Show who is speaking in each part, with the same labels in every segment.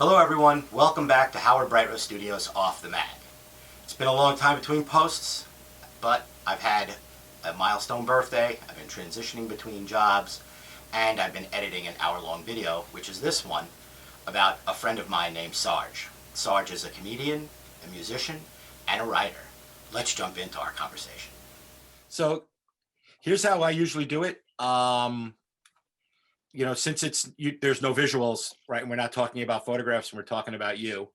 Speaker 1: Hello everyone, welcome back to Howard Bright Rose Studios Off the Mag. It's been a long time between posts, but I've had a milestone birthday, I've been transitioning between jobs, and I've been editing an hour-long video, which is this one, about a friend of mine named Sarge. Sarge is a comedian, a musician, and a writer. Let's jump into our conversation. So, here's how I usually do it. Since there's no visuals, right? And we're not talking about photographs, and we're talking about you.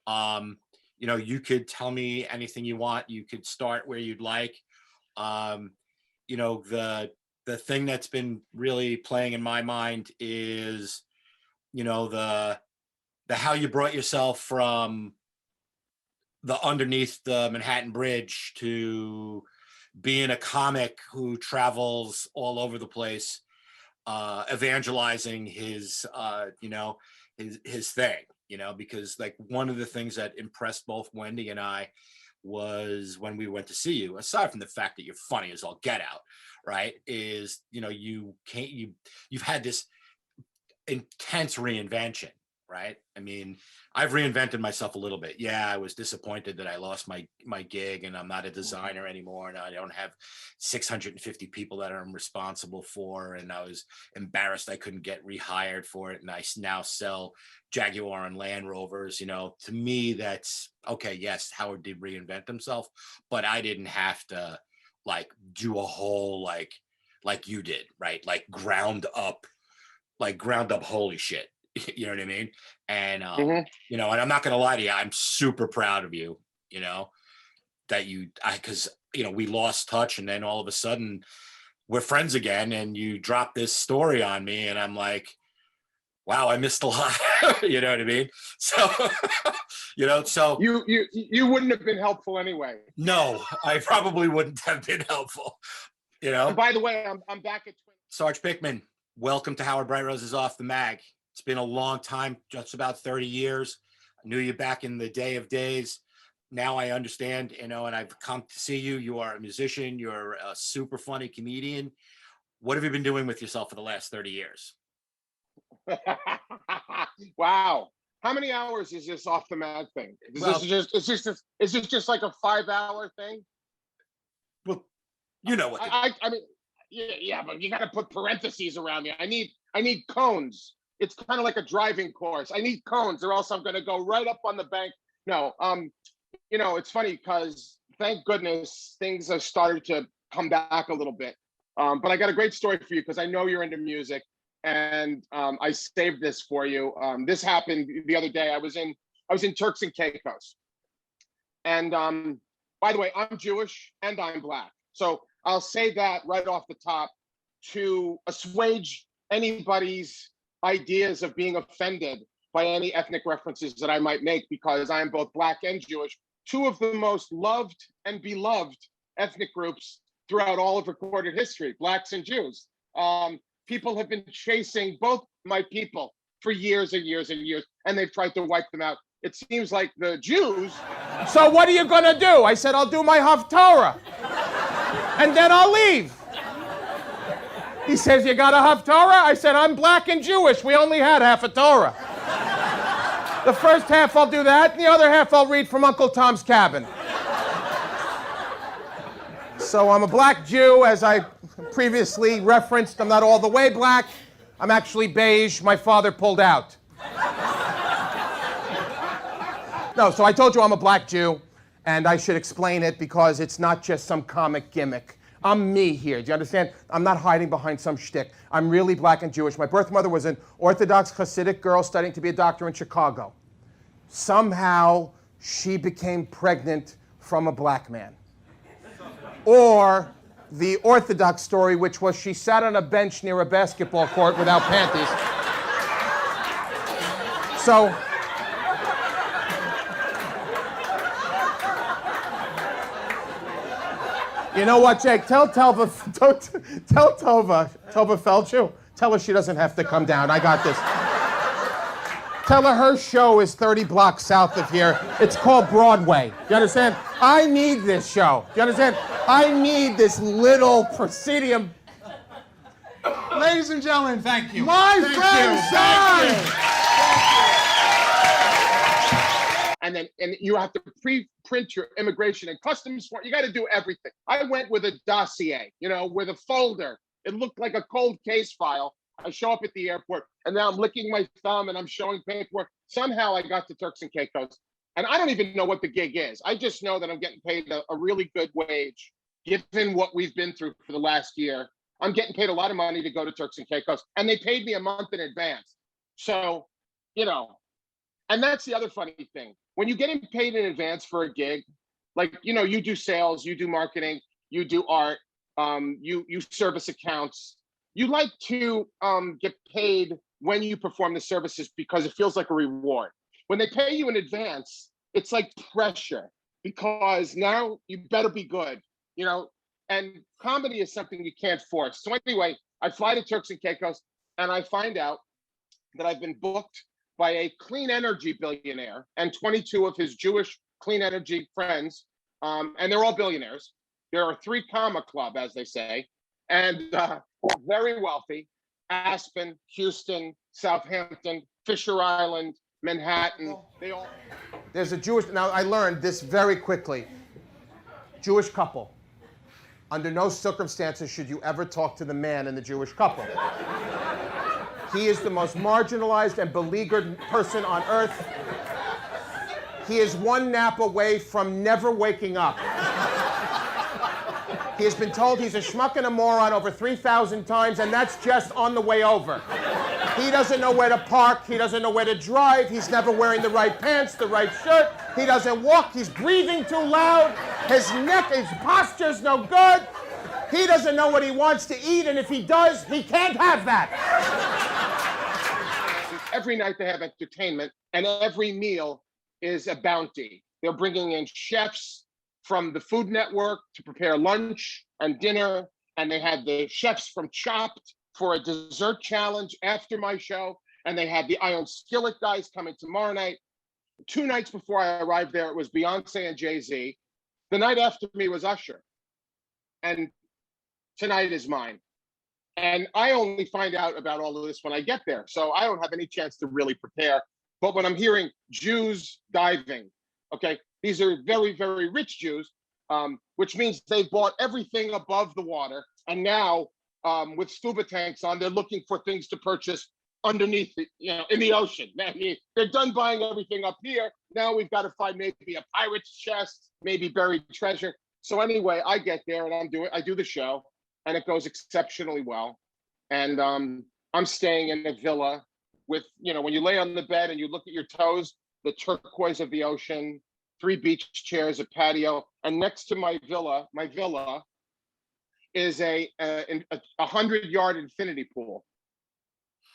Speaker 1: You could tell me anything you want. You could start where you'd like. The thing that's been really playing in my mind is, the how you brought yourself from the underneath the Manhattan Bridge to being a comic who travels all over the place, evangelizing his thing, because like one of the things that impressed both Wendy and I was when we went to see you, aside from the fact that you're funny as all get out, right, is, you've had this intense reinvention, right? I mean, I've reinvented myself a little bit. Yeah, I was disappointed that I lost my gig and I'm not a designer anymore, and I don't have 650 people that I'm responsible for, and I was embarrassed I couldn't get rehired for it, and I now sell Jaguar and Land Rovers. To me, that's okay. Yes, Howard did reinvent himself, but I didn't have to like do a whole like you did, right? Like ground up holy shit. You know what I mean? And, and I'm not going to lie to you, I'm super proud of you, because we lost touch, and then all of a sudden we're friends again, and you dropped this story on me, and I'm like, wow, I missed a lot. You know what I mean? So, so
Speaker 2: you wouldn't have been helpful anyway.
Speaker 1: No, I probably wouldn't have been helpful,
Speaker 2: And by the way, I'm back at
Speaker 1: Sarge Pickman, welcome to Howard Bright Roses Off the Mag. It's been a long time, just about 30 years. I knew you back in the day of days. Now I understand, and I've come to see you. You are a musician. You're a super funny comedian. What have you been doing with yourself for the last 30 years?
Speaker 2: Wow. How many hours is this Off the Mag thing? Is this just like a 5-hour thing?
Speaker 1: Well, you know what.
Speaker 2: I mean, yeah, but you got to put parentheses around it. I need cones. It's kind of like a driving course. I need cones, or else I'm going to go right up on the bank. No, it's funny because thank goodness things have started to come back a little bit. But I got a great story for you because I know you're into music, and I saved this for you. This happened the other day. I was in Turks and Caicos, and by the way, I'm Jewish and I'm Black, so I'll say that right off the top to assuage anybody's ideas of being offended by any ethnic references that I might make, because I am both Black and Jewish, two of the most loved and beloved ethnic groups throughout all of recorded history, Blacks and Jews. People have been chasing both my people for years and years and years, and they've tried to wipe them out. It seems like the Jews. So what are you gonna do? I said, I'll do my Haftorah, and then I'll leave. He says, you got a Haftorah? I said, I'm Black and Jewish. We only had half a Torah. The first half I'll do that, and the other half I'll read from Uncle Tom's Cabin. So I'm a Black Jew, as I previously referenced. I'm not all the way Black. I'm actually beige. My father pulled out. No, so I told you I'm a Black Jew, and I should explain it because it's not just some comic gimmick. I'm me here. Do you understand? I'm not hiding behind some shtick. I'm really Black and Jewish. My birth mother was an Orthodox Hasidic girl studying to be a doctor in Chicago. Somehow, she became pregnant from a Black man. Or the Orthodox story, which was she sat on a bench near a basketball court without panties. So, you know what, Jake? Tell Tova Felchu. Tell her she doesn't have to come down. I got this. Tell her show is 30 blocks south of here. It's called Broadway. You understand? I need this show. You understand? I need this little proscenium.
Speaker 3: Ladies and gentlemen, thank you.
Speaker 2: My friend Sarge! and you have to pre-print your immigration and customs form. You got to do everything. I went with a dossier, with a folder. It looked like a cold case file. I show up at the airport, and now I'm licking my thumb and I'm showing paperwork. Somehow I got to Turks and Caicos, and I don't even know what the gig is. I just know that I'm getting paid a really good wage, given what we've been through for the last year. I'm getting paid a lot of money to go to Turks and Caicos, and they paid me a month in advance. So, and that's the other funny thing. When you're getting paid in advance for a gig, like, you do sales, you do marketing, you do art, you service accounts. You like to get paid when you perform the services because it feels like a reward. When they pay you in advance, it's like pressure because now you better be good, and comedy is something you can't force. So anyway, I fly to Turks and Caicos and I find out that I've been booked by a clean energy billionaire and 22 of his Jewish clean energy friends. And they're all billionaires. There are 3 comma club, as they say, and very wealthy. Aspen, Houston, Southampton, Fisher Island, Manhattan.
Speaker 3: There's a Jewish, now I learned this very quickly. Jewish couple. Under no circumstances should you ever talk to the man in the Jewish couple. He is the most marginalized and beleaguered person on earth. He is one nap away from never waking up. He has been told he's a schmuck and a moron over 3,000 times, and that's just on the way over. He doesn't know where to park. He doesn't know where to drive. He's never wearing the right pants, the right shirt. He doesn't walk. He's breathing too loud. His posture's no good. He doesn't know what he wants to eat, and if he does, he can't have that.
Speaker 2: Every night they have entertainment, and every meal is a bounty. They're bringing in chefs from the Food Network to prepare lunch and dinner, and they had the chefs from Chopped for a dessert challenge after my show, and they had the Iron Skillet guys coming tomorrow night. 2 nights before I arrived there, it was Beyonce and Jay-Z. The night after me was Usher, and tonight is mine. And I only find out about all of this when I get there, so I don't have any chance to really prepare. But when I'm hearing Jews diving, okay, these are very, very rich Jews, which means they bought everything above the water. And now with scuba tanks on, they're looking for things to purchase underneath, in the ocean. They're done buying everything up here. Now we've got to find maybe a pirate's chest, maybe buried treasure. So anyway, I get there and I do the show, and it goes exceptionally well. And I'm staying in a villa with, when you lay on the bed and you look at your toes, the turquoise of the ocean, 3 beach chairs, a patio, and next to my villa is a 100-yard infinity pool.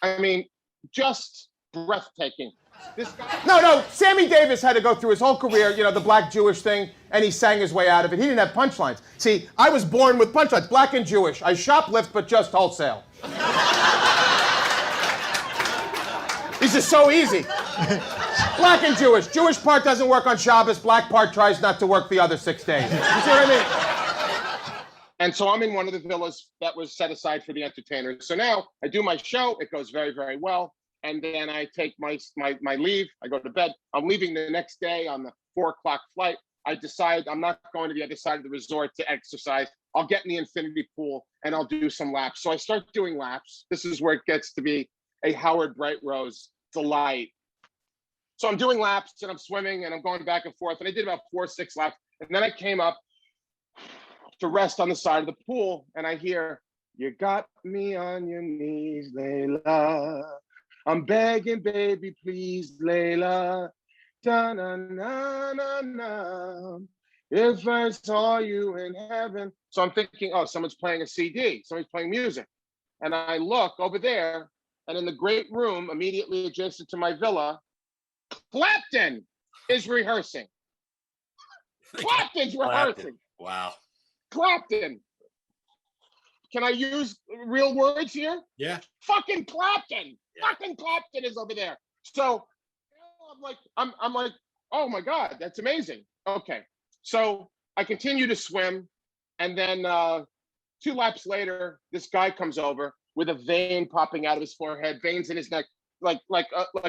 Speaker 2: I mean, just breathtaking. This guy.
Speaker 3: No, Sammy Davis had to go through his whole career, the black Jewish thing, and he sang his way out of it. He didn't have punchlines. See, I was born with punchlines, black and Jewish. I shoplift, but just wholesale. These are so easy. Black and Jewish. Jewish part doesn't work on Shabbos. Black part tries not to work the other 6 days. You see what I mean?
Speaker 2: And so I'm in one of the villas that was set aside for the entertainers. So now I do my show. It goes very, very well. And then I take my leave. I go to bed. I'm leaving the next day on the 4 o'clock flight. I decide I'm not going to the other side of the resort to exercise. I'll get in the infinity pool and I'll do some laps. So I start doing laps. This is where it gets to be a Howard Bright Rose delight. So I'm doing laps and I'm swimming and I'm going back and forth. And I did about 4 or 6 laps. And then I came up to rest on the side of the pool. And I hear, "You got me on your knees, Layla. I'm begging, baby, please, Layla. Da-na-na-na-na. If I saw you in heaven." So I'm thinking, oh, someone's playing a CD. Somebody's playing music. And I look over there, and in the great room immediately adjacent to my villa, Clapton is rehearsing. Clapton's rehearsing.
Speaker 1: Wow.
Speaker 2: Clapton. Can I use real words here?
Speaker 1: Yeah.
Speaker 2: Fucking Clapton.
Speaker 1: Yeah.
Speaker 2: Fucking Clapton is over there. So I'm like, oh my God, that's amazing. Okay. So I continue to swim, and then 2 laps later, this guy comes over with a vein popping out of his forehead, veins in his neck, like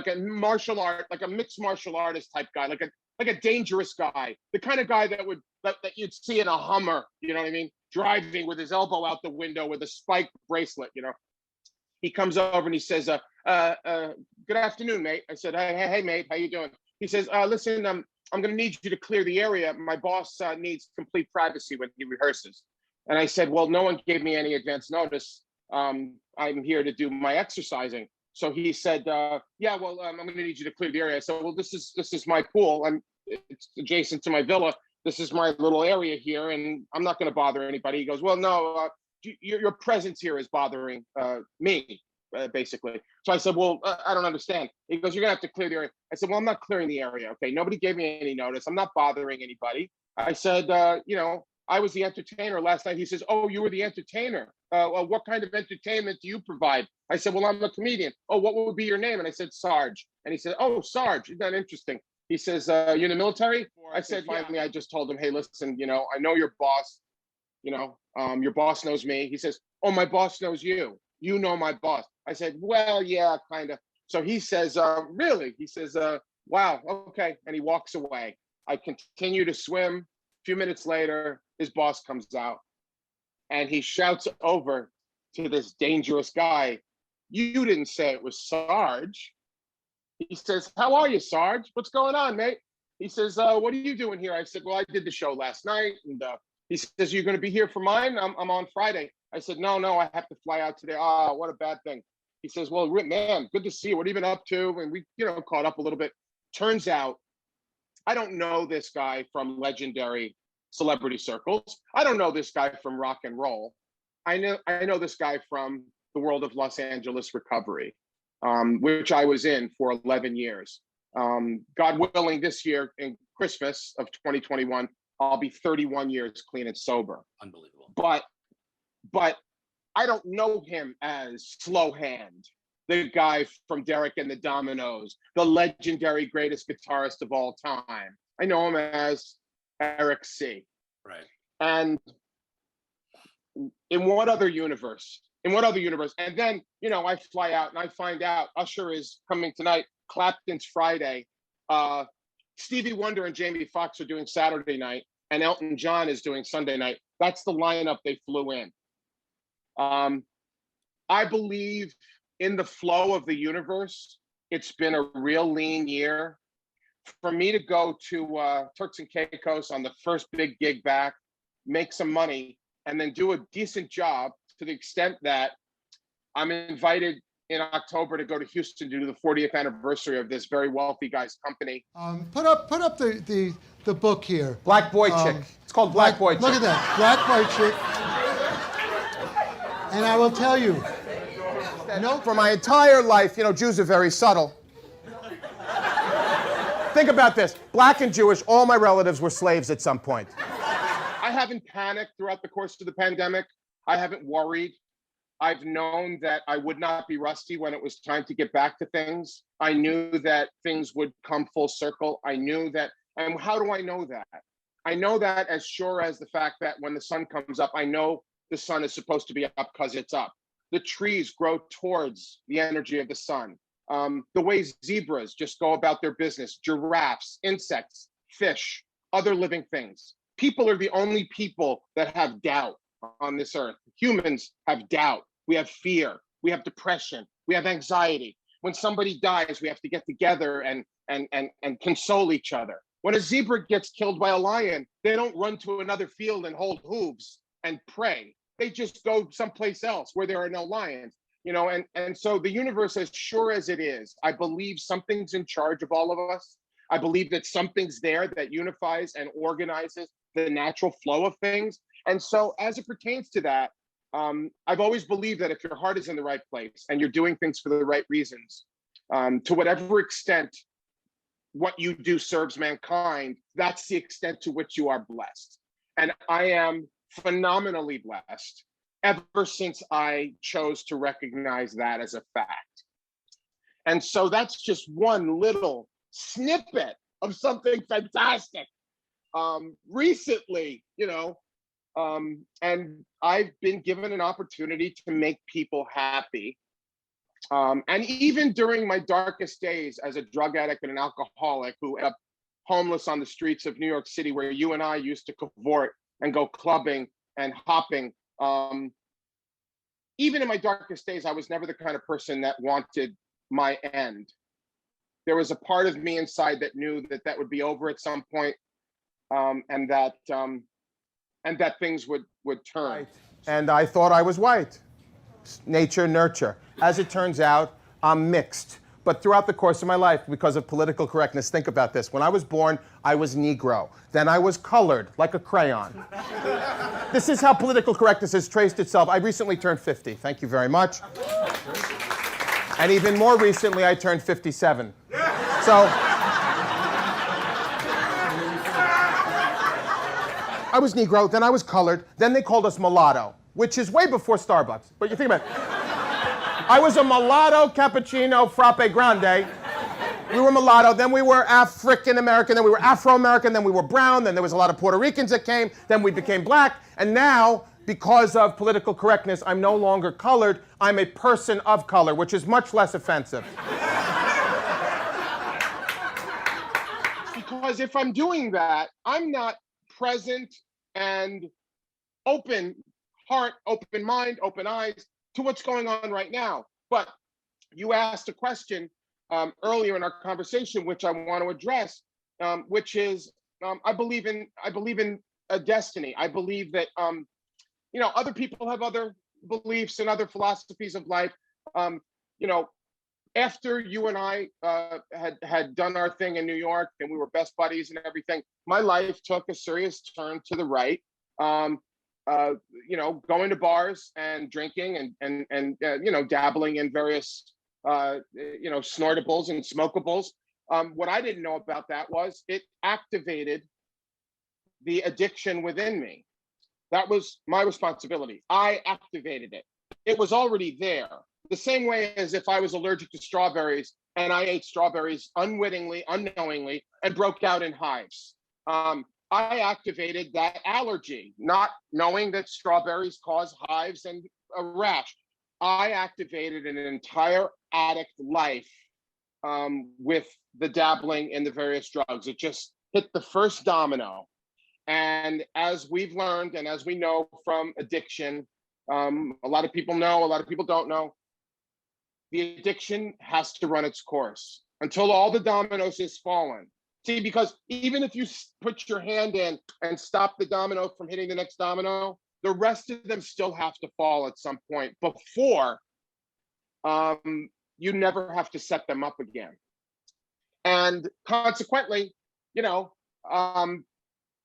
Speaker 2: a martial art, like a mixed martial artist type guy, like a dangerous guy, the kind of guy that you'd see in a Hummer, you know what I mean, driving with his elbow out the window with a spike bracelet, you know. He comes over and he says, "Good afternoon, mate." I said, "Hey, mate, how you doing?" He says, "Listen, I'm going to need you to clear the area. My boss needs complete privacy when he rehearses." And I said, "Well, no one gave me any advance notice. I'm here to do my exercising." So he said, "Yeah, well, I'm going to need you to clear the area." I said, "Well, this is my pool. It's adjacent to my villa. This is my little area here, and I'm not going to bother anybody." He goes, "Well, no, your presence here is bothering me, basically." So I said, "Well, I don't understand." He goes, "You're going to have to clear the area." I said, "Well, I'm not clearing the area. Okay, nobody gave me any notice. I'm not bothering anybody." I said, "I was the entertainer last night." He says, "Oh, you were the entertainer. Well, what kind of entertainment do you provide?" I said, "Well, I'm a comedian." "Oh, what would be your name?" And I said, "Sarge." And he said, "Oh, Sarge, isn't that interesting?" He says, "You're in the military?" I said, finally, I just told him, "Hey, listen, I know your boss. Your boss knows me." He says, "Oh, my boss knows you. You know my boss." I said, "Well, yeah, kind of." So he says, "Really?" He says, "Wow, okay." And he walks away. I continue to swim. A few minutes later, his boss comes out and he shouts over to this dangerous guy, "You didn't say it was Sarge." He says, "How are you, Sarge? What's going on, mate?" He says, "What are you doing here?" I said, "Well, I did the show last night." And he says, "You're going to be here for mine?" I'm on Friday." I said, No, I have to fly out today." "Ah, what a bad thing." He says, "Well, man, good to see you. What have you been up to?" And we, caught up a little bit. Turns out I don't know this guy from legendary celebrity circles. I don't know this guy from rock and roll. I know this guy from the world of Los Angeles recovery, which I was in for 11 years. God willing, this year in Christmas of 2021, I'll be 31 years clean and sober.
Speaker 1: Unbelievable.
Speaker 2: But I don't know him as Slow Hand, the guy from Derek and the Dominoes, the legendary greatest guitarist of all time. I know him as Eric C.
Speaker 1: Right.
Speaker 2: And in what other universe? And then, I fly out and I find out Usher is coming tonight, Clapton's Friday. Stevie Wonder and Jamie Foxx are doing Saturday night, and Elton John is doing Sunday night. That's the lineup they flew in. I believe in the flow of the universe. It's been a real lean year. For me to go to Turks and Caicos on the first big gig back, make some money, and then do a decent job, to the extent that I'm invited in October to go to Houston to do the 40th anniversary of this very wealthy guy's company.
Speaker 4: Put up the book here.
Speaker 3: Black Boy Chick. It's called Black Boy Chick.
Speaker 4: Look at that, Black Boy Chick. And I will tell you,
Speaker 3: For my entire life, Jews are very subtle. Think about this. Black and Jewish, all my relatives were slaves at some point.
Speaker 2: I haven't panicked throughout the course of the pandemic. I haven't worried. I've known that I would not be rusty when it was time to get back to things. I knew that things would come full circle. I knew that. And how do I know that? I know that as sure as the fact that when the sun comes up, I know the sun is supposed to be up because it's up. The trees grow towards the energy of the sun. The way zebras just go about their business, giraffes, insects, fish, other living things. People are the only people that have doubt on this earth. Humans have doubt. We have fear. We have depression. We have anxiety. When somebody dies, we have to get together and console each other. When a zebra gets killed by a lion, they don't run to another field and hold hooves and pray. They just go someplace else where there are no lions. And so the universe, as sure as it is, I believe something's in charge of all of us. I believe that something's there that unifies and organizes the natural flow of things. And so as it pertains to that, I've always believed that if your heart is in the right place and you're doing things for the right reasons, to whatever extent what you do serves mankind, that's the extent to which you are blessed. And I am phenomenally blessed ever since I chose to recognize that as a fact. And so that's just one little snippet of something fantastic. Recently, and I've been given an opportunity to make people happy And even during my darkest days as a drug addict and an alcoholic who ended up homeless on the streets of New York City, where you and I used to cavort and go clubbing and hopping, even in my darkest days, I was never the kind of person that wanted my end. There was a part of me inside that knew that that would be over at some point, and that things would turn.
Speaker 3: Right. And I thought I was white. Nature, nurture. As it turns out, I'm mixed. But throughout the course of my life, because of political correctness, think about this. When I was born, I was Negro. Then I was colored, like a crayon. This is how political correctness has traced itself. I recently turned 50. Thank you very much. And even more recently, I turned 57. So I was Negro, then I was colored, then they called us mulatto, which is way before Starbucks. But you think about it. I was a mulatto, cappuccino, frappe grande. We were mulatto, then we were African American, then we were Afro-American, then we were brown, then there was a lot of Puerto Ricans that came, then we became black, and now, because of political correctness, I'm no longer colored, I'm a person of color, which is much less offensive.
Speaker 2: Because if I'm doing that, I'm not present and open heart, open mind, open eyes to what's going on right now. But you asked a question earlier in our conversation, which I want to address, which is I believe in a destiny. I believe that other people have other beliefs and other philosophies of life. After you and I had done our thing in New York and we were best buddies and everything, my life took a serious turn to the right. Going to bars and drinking and dabbling in various snortables and smokables. What I didn't know about that was it activated the addiction within me. That was my responsibility. I activated it. It was already there. The same way as if I was allergic to strawberries and I ate strawberries unwittingly, unknowingly, and broke out in hives. I activated that allergy, not knowing that strawberries cause hives and a rash. I activated an entire addict life with the dabbling in the various drugs. It just hit the first domino. And as we've learned, and as we know from addiction, a lot of people know, a lot of people don't know, the addiction has to run its course until all the dominoes is fallen. See, because even if you put your hand in and stop the domino from hitting the next domino, the rest of them still have to fall at some point before you never have to set them up again. And consequently,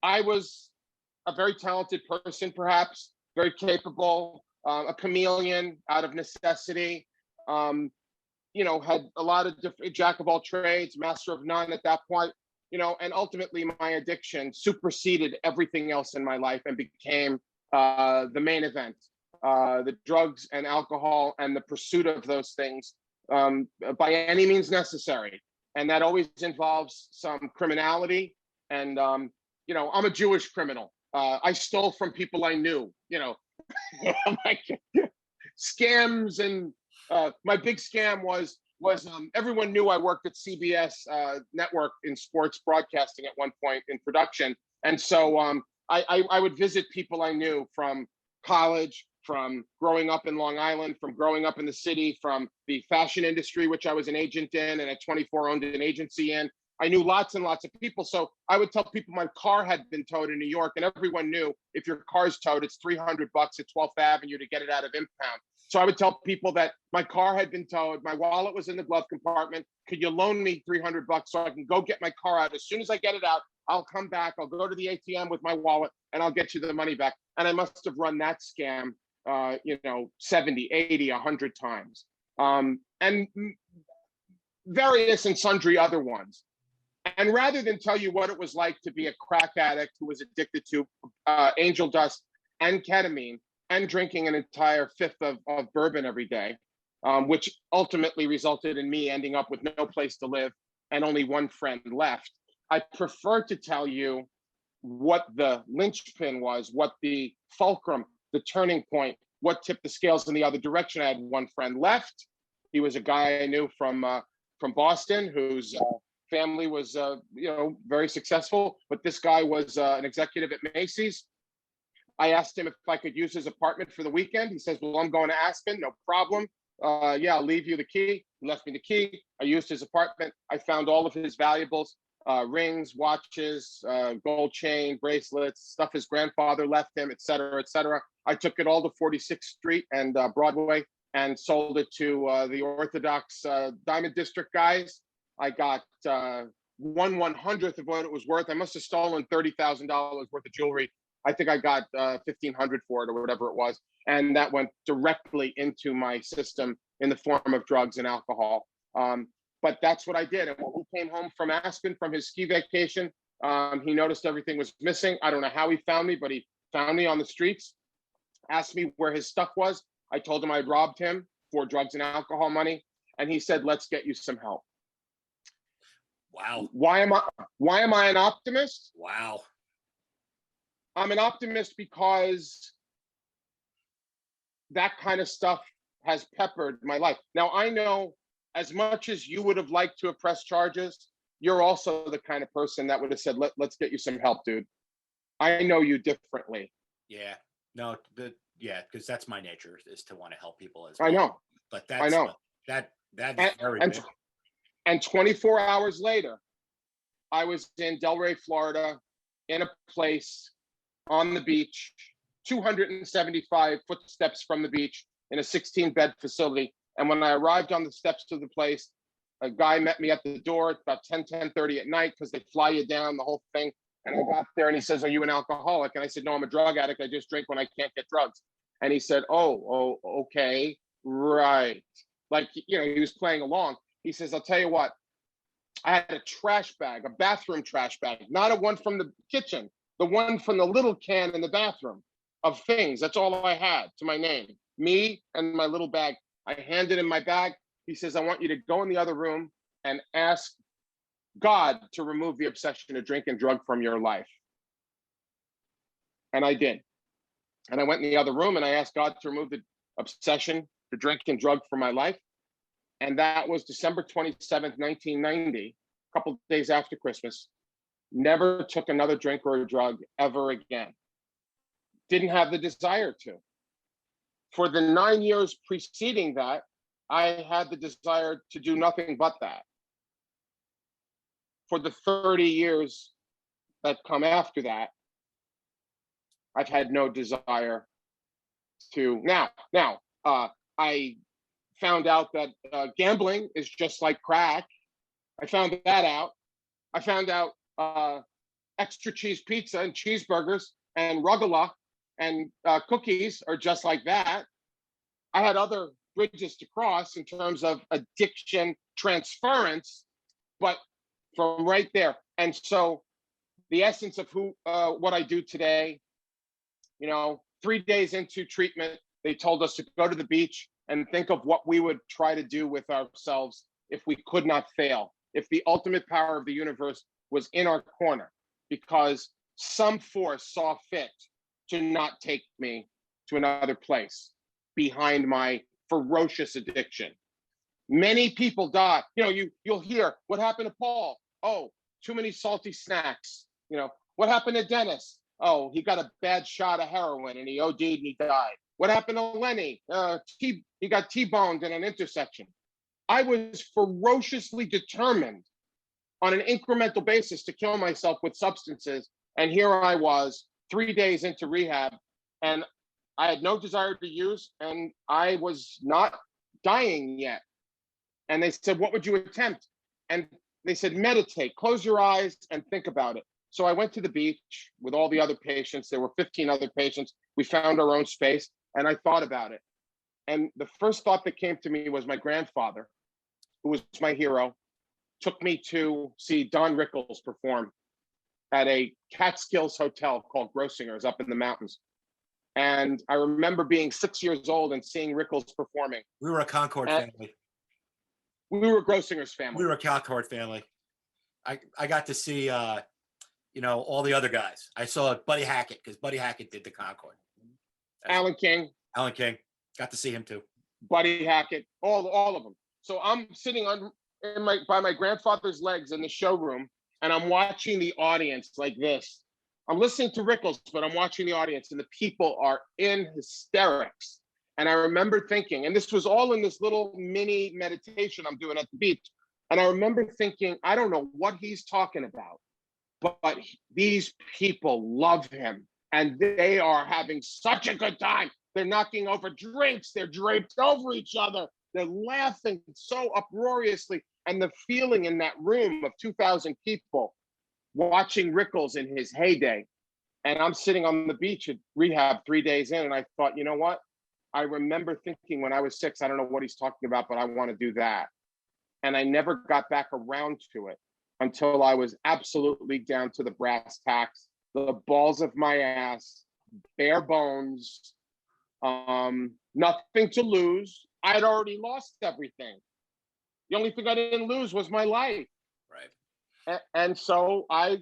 Speaker 2: I was a very talented person, perhaps, very capable, a chameleon out of necessity, had a lot of different jack of all trades, master of none at that point. And ultimately my addiction superseded everything else in my life and became the main event, the drugs and alcohol and the pursuit of those things by any means necessary. And that always involves some criminality. And, I'm a Jewish criminal. I stole from people I knew, like scams. And my big scam was everyone knew I worked at CBS network in sports broadcasting at one point in production. And so I would visit people I knew from college, from growing up in Long Island, from growing up in the city, from the fashion industry, which I was an agent in and at 24 owned an agency in. I knew lots and lots of people. So I would tell people my car had been towed in New York, and everyone knew if your car's towed, it's $300 at 12th Avenue to get it out of impound. So I would tell people that my car had been towed, my wallet was in the glove compartment. Could you loan me $300 so I can go get my car out? As soon as I get it out, I'll come back, I'll go to the ATM with my wallet and I'll get you the money back. And I must have run that scam, 70, 80, 100 times. And various and sundry other ones. And rather than tell you what it was like to be a crack addict who was addicted to angel dust and ketamine, and drinking an entire fifth of bourbon every day, which ultimately resulted in me ending up with no place to live and only one friend left. I prefer to tell you what the linchpin was, what the fulcrum, the turning point, what tipped the scales in the other direction. I had one friend left, He was a guy I knew from Boston, whose family was very successful. But this guy was an executive at Macy's. I asked him if I could use his apartment for the weekend. He says, "Well, I'm going to Aspen, no problem. Yeah, I'll leave you the key." He left me the key. I used his apartment. I found all of his valuables, rings, watches, gold chain, bracelets, stuff his grandfather left him, et cetera, et cetera. I took it all to 46th Street and Broadway and sold it to the Orthodox Diamond District guys. I got 1/100th of what it was worth. I must have stolen $30,000 worth of jewelry. I think I got 1,500 for it or whatever it was. And that went directly into my system in the form of drugs and alcohol. But that's what I did. And when he came home from Aspen from his ski vacation, he noticed everything was missing. I don't know how he found me, but he found me on the streets, asked me where his stuff was. I told him I'd robbed him for drugs and alcohol money. And he said, "Let's get you some help."
Speaker 1: Wow.
Speaker 2: Why am I an optimist?
Speaker 1: Wow.
Speaker 2: I'm an optimist because that kind of stuff has peppered my life. Now, I know as much as you would have liked to have pressed charges, you're also the kind of person that would have said, let's get you some help, dude. I know you differently.
Speaker 1: Yeah. No, because that's my nature, is to want to help people as well.
Speaker 2: I know.
Speaker 1: But that's
Speaker 2: I know.
Speaker 1: That is very big.
Speaker 2: And 24 hours later, I was in Delray, Florida, in a place on the beach, 275 footsteps from the beach in a 16-bed facility. And when I arrived on the steps to the place, a guy met me at the door at about 10:30 at night, because they fly you down, the whole thing. And I got there and he says, "Are you an alcoholic?" And I said, "No, I'm a drug addict. I just drink when I can't get drugs." And he said, oh, okay, right. Like, he was playing along. He says, "I'll tell you what, I had a trash bag, a bathroom trash bag, not a one from the kitchen, the one from the little can in the bathroom of things. That's all I had to my name, me and my little bag." I handed him my bag. He says, "I want you to go in the other room and ask God to remove the obsession to drink and drug from your life." And I did. And I went in the other room and I asked God to remove the obsession to drink and drug from my life. And that was December 27th, 1990, a couple of days after Christmas. Never took another drink or a drug ever again. Didn't have the desire to. For the 9 years preceding that, I had the desire to do nothing but that. For the 30 years that come after that, I've had no desire to. Now, I found out that gambling is just like crack. I found that out. I found out extra cheese pizza and cheeseburgers and rugelach and cookies are just like that. I had other bridges to cross in terms of addiction transference, but from right there. And so the essence of what I do today, 3 days into treatment, they told us to go to the beach and think of what we would try to do with ourselves if we could not fail, if the ultimate power of the universe was in our corner, because some force saw fit to not take me to another place behind my ferocious addiction. Many people die. You'll hear, "What happened to Paul?" "Oh, too many salty snacks." "What happened to Dennis?" "Oh, he got a bad shot of heroin and he OD'd and he died." "What happened to Lenny?" He got T-boned in an intersection." I was ferociously determined on an incremental basis to kill myself with substances. And here I was 3 days into rehab and I had no desire to use and I was not dying yet. And they said, "What would you attempt?" And they said, "Meditate, close your eyes and think about it." So I went to the beach with all the other patients. There were 15 other patients. We found our own space and I thought about it. And the first thought that came to me was my grandfather, who was my hero, took me to see Don Rickles perform at a Catskills hotel called Grossinger's up in the mountains. And I remember being 6 years old and seeing Rickles performing.
Speaker 1: We were a Concord family.
Speaker 2: We were a Grossinger's family.
Speaker 1: We were a Concord family. I got to see, all the other guys. I saw Buddy Hackett because Buddy Hackett did the Concord.
Speaker 2: Alan King.
Speaker 1: Got to see him too.
Speaker 2: Buddy Hackett, all of them. So I'm sitting by my grandfather's legs in the showroom, and I'm watching the audience like this. I'm listening to Rickles, but I'm watching the audience, and the people are in hysterics. And I remember thinking, and this was all in this little mini meditation I'm doing at the beach. And I remember thinking, I don't know what he's talking about, but these people love him, and they are having such a good time. They're knocking over drinks. They're draped over each other. They're laughing so uproariously. And the feeling in that room of 2,000 people watching Rickles in his heyday. And I'm sitting on the beach at rehab 3 days in, and I thought, you know what? I remember thinking when I was 6, I don't know what he's talking about, but I want to do that. And I never got back around to it until I was absolutely down to the brass tacks, the balls of my ass, bare bones, nothing to lose. I'd already lost everything. The only thing I didn't lose was my life.
Speaker 1: Right.
Speaker 2: And so I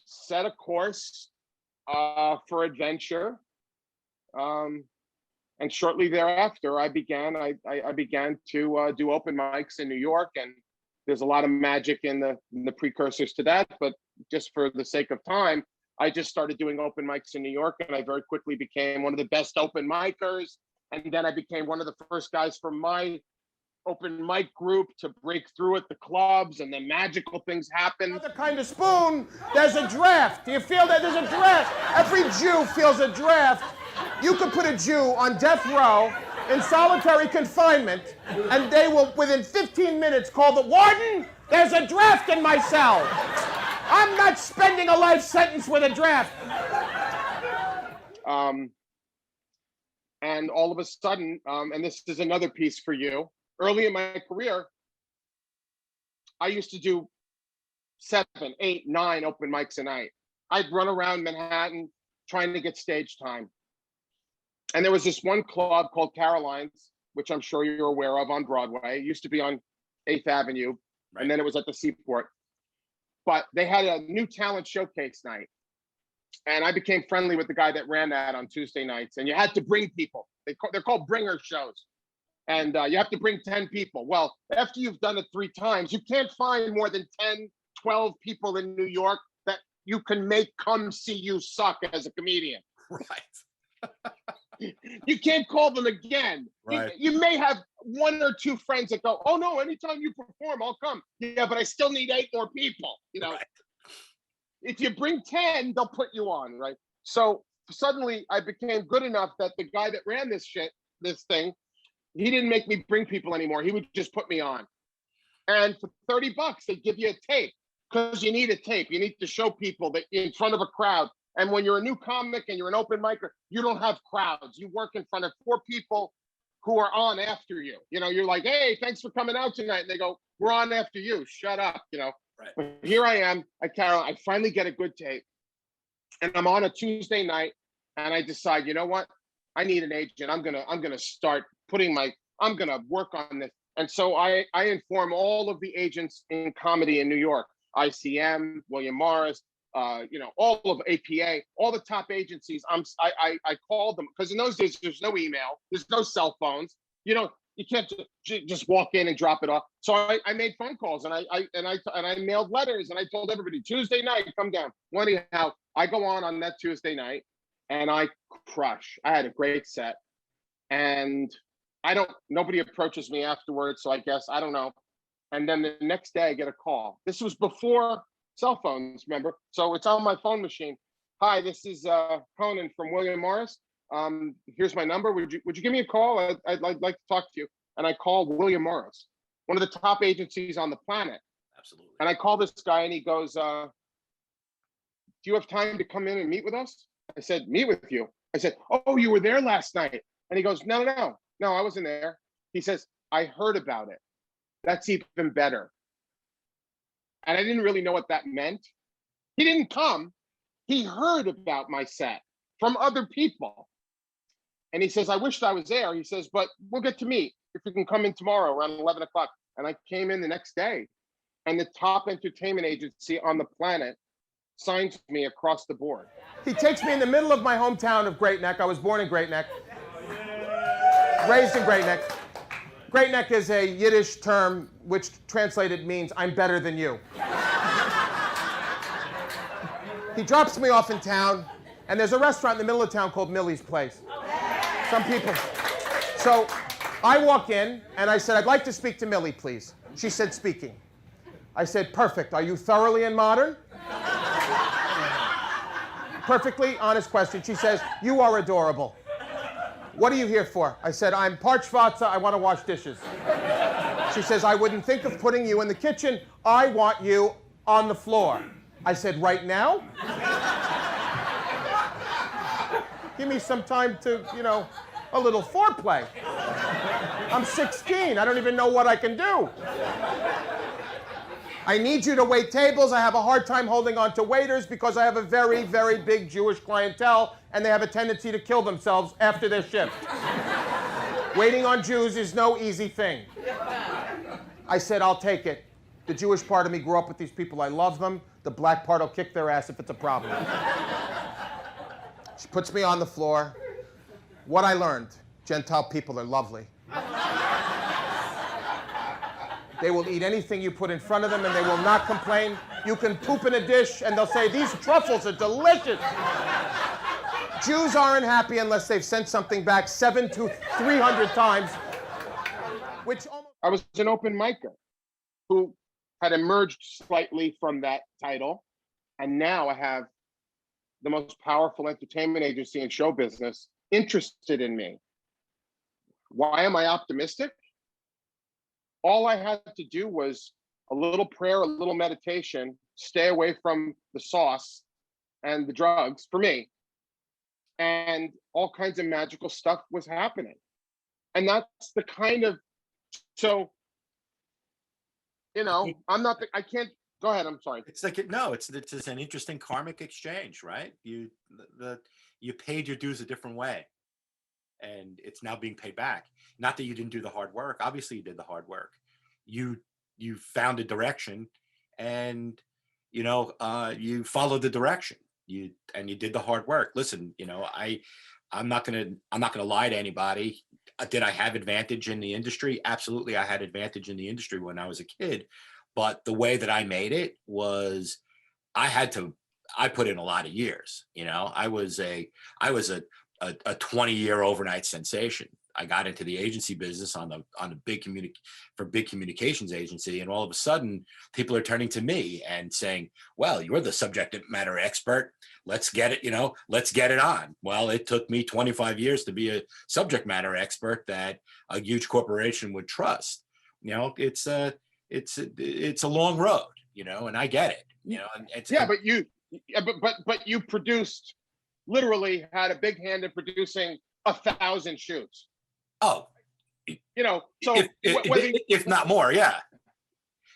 Speaker 2: set a course for adventure. And shortly thereafter, I began to do open mics in New York, and there's a lot of magic in the precursors to that. But just for the sake of time, I just started doing open mics in New York, and I very quickly became one of the best open micers. And then I became one of the first guys from my open mic group to break through at the clubs, and then magical things happen.
Speaker 3: Another kind of spoon, there's a draft. Do you feel that there's a draft? Every Jew feels a draft. You could put a Jew on death row in solitary confinement, and they will, within 15 minutes, call the warden. There's a draft in my cell. I'm not spending a life sentence with a draft.
Speaker 2: And all of a sudden, and this is another piece for you, early in my career, I used to do 7, 8, 9 open mics a night. I'd run around Manhattan trying to get stage time. And there was this one club called Caroline's, which I'm sure you're aware of, on Broadway. It used to be on 8th Avenue, right. And then it was at the Seaport. But they had a new talent showcase night. And I became friendly with the guy that ran that on Tuesday nights. And you had to bring people. They're called bringer shows. And you have to bring 10 people. Well, after you've done it 3 times, you can't find more than 10, 12 people in New York that you can make come see you suck as a comedian.
Speaker 1: Right.
Speaker 2: You can't call them again.
Speaker 1: Right.
Speaker 2: You may have 1 or 2 friends that go, oh no, anytime you perform, I'll come. Yeah, but I still need 8 more people. You know, right. If you bring 10, they'll put you on, right? So suddenly I became good enough that the guy that ran this thing, he didn't make me bring people anymore. He would just put me on. And for $30, they give you a tape, because you need a tape. You need to show people that you're in front of a crowd. And when you're a new comic and you're an open micer, you don't have crowds. You work in front of 4 people who are on after you. You know, you're like, hey, thanks for coming out tonight. And they go, we're on after you. Shut up, you know. Right. But here I am at Carol. I finally get a good tape. And I'm on a Tuesday night, and I decide, you know what? I need an agent. I'm gonna start I'm gonna work on this. And so I inform all of the agents in comedy in New York, ICM, William Morris, all of APA, all the top agencies. I called them, because in those days there's no email, there's no cell phones. You can't just walk in and drop it off. So I made phone calls, and I mailed letters, and I told everybody, Tuesday night, come down. Well, anyhow, I go on that Tuesday night, and I crush. I had a great set, and nobody approaches me afterwards. So I guess, I don't know. And then the next day I get a call. This was before cell phones, remember? So it's on my phone machine. Hi, this is Conan from William Morris. Here's my number. Would you give me a call? I'd like to talk to you. And I called William Morris, one of the top agencies on the planet.
Speaker 1: Absolutely.
Speaker 2: And I called this guy, and he goes, do you have time to come in and meet with us? I said, meet with you? I said, oh, you were there last night. And he goes, no, I wasn't there. He says, I heard about it. That's even better. And I didn't really know what that meant. He didn't come. He heard about my set from other people. And he says, I wished I was there. He says, but we'll get to meet if you can come in tomorrow around 11 o'clock. And I came in the next day, and the top entertainment agency on the planet signs me across the board.
Speaker 3: He takes me in the middle of my hometown of Great Neck. I was born in Great Neck, raised in Great Neck. Great neck is a Yiddish term which translated means I'm better than you. He drops me off in town, and there's a restaurant in the middle of town called Millie's Place. Some people. So I walk in, and I said, I'd like to speak to Millie, please. She said, speaking. I said, perfect. Are you thoroughly and modern? Perfectly honest question. She says, you are adorable. What are you here for? I said, I'm parchvatza. I want to wash dishes. She says, I wouldn't think of putting you in the kitchen. I want you on the floor. I said, right now? Give me some time to, a little foreplay. I'm 16. I don't even know what I can do. I need you to wait tables. I have a hard time holding on to waiters because I have a very, very big Jewish clientele, and they have a tendency to kill themselves after their shift. Waiting on Jews is no easy thing. I said, I'll take it. The Jewish part of me grew up with these people. I love them. The black part will kick their ass if it's a problem. She puts me on the floor. What I learned, Gentile people are lovely. They will eat anything you put in front of them, and they will not complain. You can poop in a dish, and they'll say, these truffles are delicious. Jews aren't happy unless they've sent something back 700 to 300 times, which almost...
Speaker 2: I was an open micer who had emerged slightly from that title, and now I have the most powerful entertainment agency in show business interested in me. Why am I optimistic? All I had to do was a little prayer, a little meditation, stay away from the sauce and the drugs for me. And all kinds of magical stuff was happening. And that's the kind of, so, I can't, go ahead, I'm sorry.
Speaker 1: It's like, it's an interesting karmic exchange, right? You paid your dues a different way, and it's now being paid back. Not that you didn't do the hard work. Obviously you did the hard work. You found a direction, and you followed the direction. You did the hard work. Listen, I'm not gonna lie to anybody. Did I have advantage in the industry? Absolutely, I had advantage in the industry when I was a kid. But the way that I made it was, I put in a lot of years. I was a 20-year overnight sensation. I got into the agency business on a big communications agency, and all of a sudden people are turning to me and saying, well, you're the subject matter expert. Let's get it, let's get it on. Well, it took me 25 years to be a subject matter expert that a huge corporation would trust. It's a long road, and I get it,
Speaker 2: but you produced, literally had a big hand in producing 1,000 shoots.
Speaker 1: Oh,
Speaker 2: so
Speaker 1: if not more, yeah.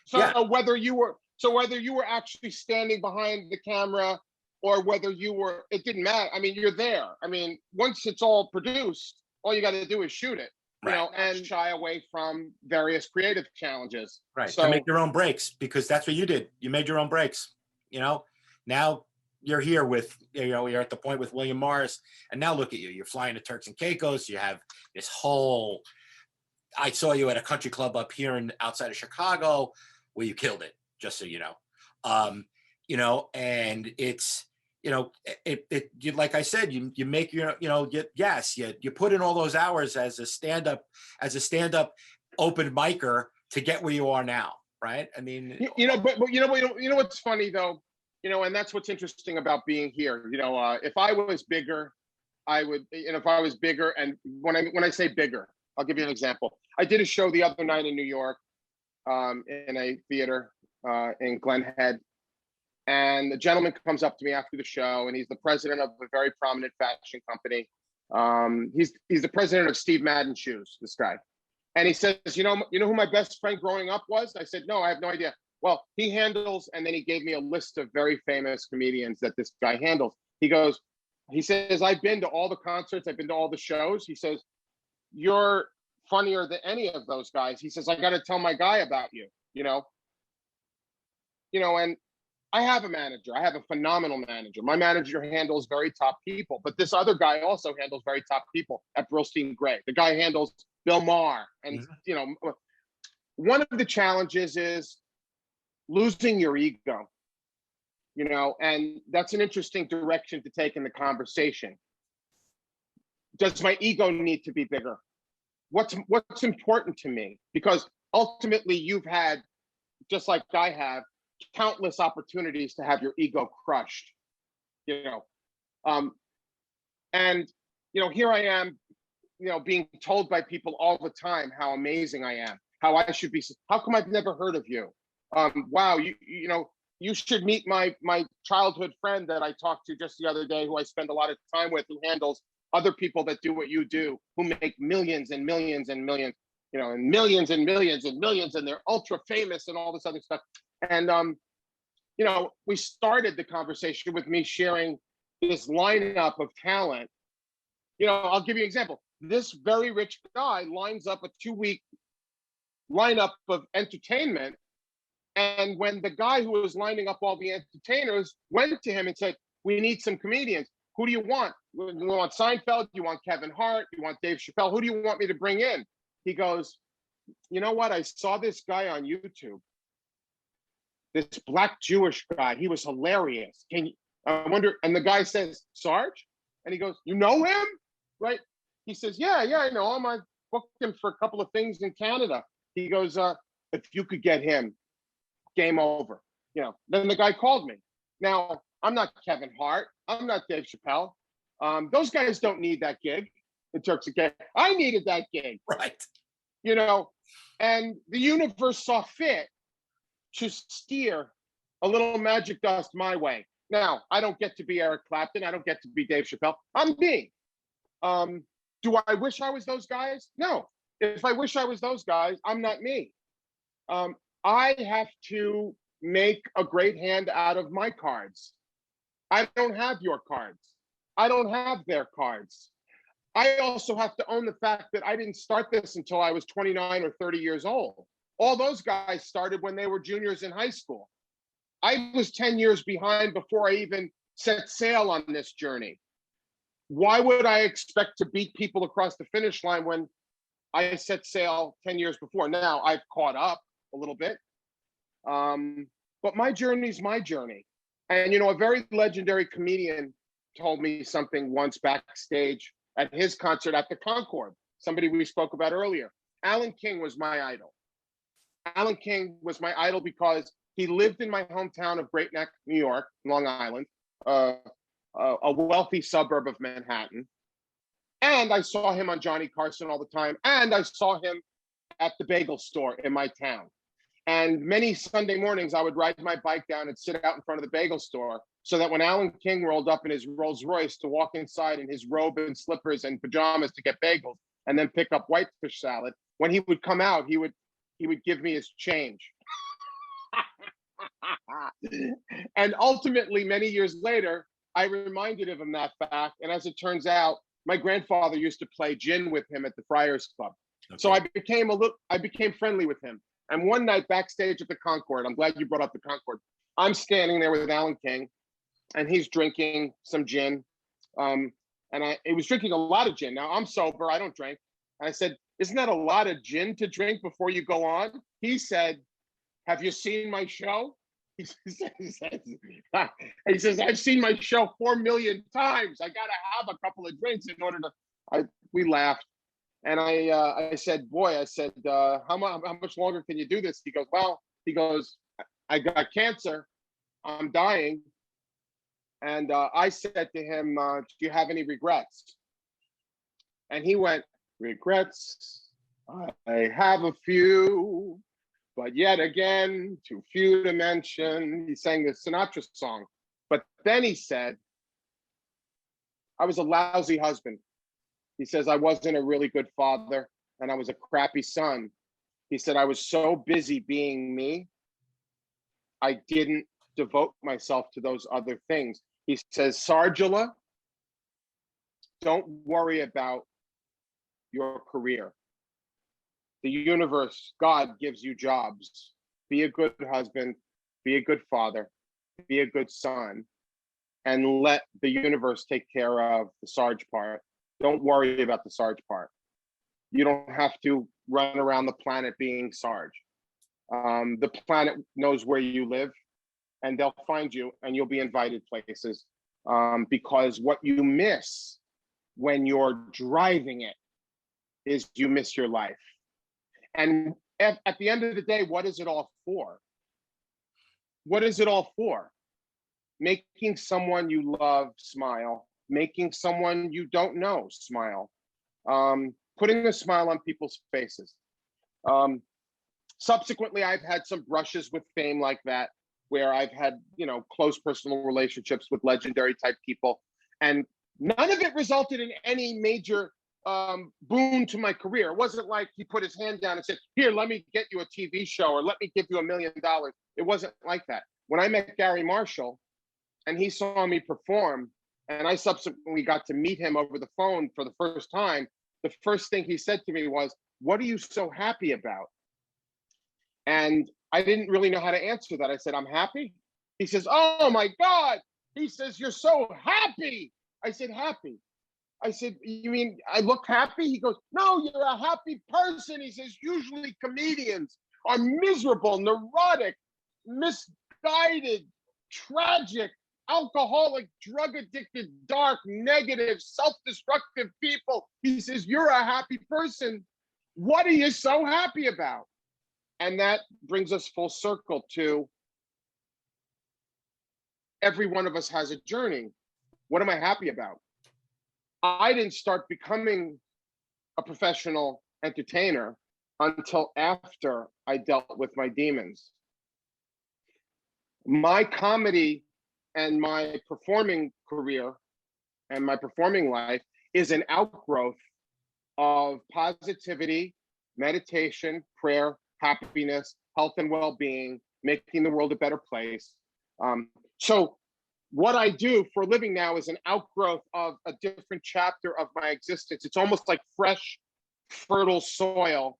Speaker 2: So
Speaker 1: yeah.
Speaker 2: whether you were actually standing behind the camera or whether it didn't matter. I mean, you're there. I mean, once it's all produced, all you got to do is shoot it, and shy away from various creative challenges.
Speaker 1: Right.
Speaker 2: So
Speaker 1: to make your own breaks, because that's what you did. You made your own breaks. Now you're here with, you're at the point with William Morris, and now look at you. You're flying to Turks and Caicos. You have this whole, I saw you at a country club up here outside of Chicago where you killed it, just so you know. And it's, you, like I said, you make your, you put in all those hours as a stand-up open micer to get where you are now. Right. I mean,
Speaker 2: but what's funny though, and that's what's interesting about being here. If I was bigger, I would, if I was bigger, and when I say bigger, I'll give you an example. I did a show the other night in New York, in a theater in Glen Head, and the gentleman comes up to me after the show, and he's the president of a very prominent fashion company. He's the president of Steve Madden Shoes, this guy. And he says, you know who my best friend growing up was? I said, no, I have no idea. Well, he handles, and then he gave me a list of very famous comedians that this guy handles. He says, I've been to all the concerts, I've been to all the shows. He says, you're funnier than any of those guys. He says, I got to tell my guy about you, and I have a manager. I have a phenomenal manager. My manager handles very top people, but this other guy also handles very top people at Brillstein Gray. The guy handles Bill Maher. And, you know, one of the challenges is losing your ego, you know, and that's an interesting direction to take in the conversation. Does my ego need to be bigger? What's important to me? Because ultimately you've had, just like I have, countless opportunities to have your ego crushed, you know. And, you know, here I am, you know, being told by people all the time how amazing I am, how I should be, how come I've never heard of you? Wow, you know, you should meet my childhood friend that I talked to just the other day, who I spend a lot of time with, who handles other people that do what you do, who make millions and millions and millions, you know, and millions and millions and millions, and they're ultra famous and all this other stuff. And, you know, we started the conversation with me sharing this lineup of talent. You know, I'll give you an example. This very rich guy lines up a 2-week lineup of entertainment. And when the guy who was lining up all the entertainers went to him and said, we need some comedians. Who do you want? You want Seinfeld? You want Kevin Hart? You want Dave Chappelle? Who do you want me to bring in? He goes, you know what? I saw this guy on YouTube. This black Jewish guy. He was hilarious. I wonder, and the guy says, Sarge? And he goes, you know him? Right? He says, yeah, I know him. I booked him for a couple of things in Canada. He goes, if you could get him, game over. You know, then the guy called me. Now, I'm not Kevin Hart. I'm not Dave Chappelle. Those guys don't need that gig in Turks and Caicos. I needed that gig.
Speaker 1: Right.
Speaker 2: You know, and the universe saw fit to steer a little magic dust my way. Now, I don't get to be Eric Clapton. I don't get to be Dave Chappelle. I'm me. Do I wish I was those guys? No. If I wish I was those guys, I'm not me. I have to make a great hand out of my cards. I don't have your cards. I don't have their cards. I also have to own the fact that I didn't start this until I was 29 or 30 years old. All those guys started when they were juniors in high school. I was 10 years behind before I even set sail on this journey. Why would I expect to beat people across the finish line when I set sail 10 years before? Now I've caught up a little bit. But my journey is my journey. And, you know, a very legendary comedian told me something once backstage at his concert at the Concord, somebody we spoke about earlier. Alan King was my idol. Alan King was my idol because he lived in my hometown of Great Neck, New York, Long Island, a wealthy suburb of Manhattan. And I saw him on Johnny Carson all the time. And I saw him at the bagel store in my town. And many Sunday mornings, I would ride my bike down and sit out in front of the bagel store so that when Alan King rolled up in his Rolls Royce to walk inside in his robe and slippers and pajamas to get bagels and then pick up whitefish salad, when he would come out, he would give me his change. And ultimately, many years later, I reminded him of that fact. And as it turns out, my grandfather used to play gin with him at the Friars Club. Okay. So I became friendly with him. And one night backstage at the Concord, I'm glad you brought up the Concord. I'm standing there with Alan King, and he's drinking some gin. He was drinking a lot of gin. Now I'm sober, I don't drink. And I said, isn't that a lot of gin to drink before you go on? He said, have you seen my show? He says, I've seen my show 4 million times. I got to have a couple of drinks in order to, we laughed. And I said, boy, how much longer can you do this? He goes, I got cancer. I'm dying. And I said to him, do you have any regrets? And he went, regrets? I have a few, but yet again, too few to mention. He sang the Sinatra song. But then he said, I was a lousy husband. He says, I wasn't a really good father and I was a crappy son. He said, I was so busy being me, I didn't devote myself to those other things. He says, Sargula, don't worry about your career. The universe, God gives you jobs. Be a good husband, be a good father, be a good son, and let the universe take care of the Sarge part. Don't worry about the Sarge part. You don't have to run around the planet being Sarge. The planet knows where you live, and they'll find you, and you'll be invited places. Because what you miss when you're driving it is you miss your life. And at the end of the day, what is it all for? What is it all for? Making someone you love smile, making someone you don't know smile, putting a smile on people's faces. Subsequently, I've had some brushes with fame like that, where I've had, close personal relationships with legendary type people, and none of it resulted in any major boon to my career. It wasn't like he put his hand down and said, "Here, let me get you a TV show, or let me give you $1 million." It wasn't like that. When I met Gary Marshall and he saw me perform, and I subsequently got to meet him over the phone for the first time, the first thing he said to me was, "What are you so happy about?" And I didn't really know how to answer that. I said, "I'm happy." He says, "Oh my God." He says, "You're so happy." I said, "Happy?" I said, "You mean I look happy?" He goes, "No, you're a happy person." He says, "Usually comedians are miserable, neurotic, misguided, tragic, alcoholic, drug addicted, dark, negative, self-destructive people." He says, "You're a happy person. What are you so happy about?" And that brings us full circle to every one of us has a journey. What am I happy about? I didn't start becoming a professional entertainer until after I dealt with my demons. My comedy and my performing career and my performing life is an outgrowth of positivity, meditation, prayer, happiness, health and well-being, making the world a better place. So what I do for a living now is an outgrowth of a different chapter of my existence. It's almost like fresh, fertile soil.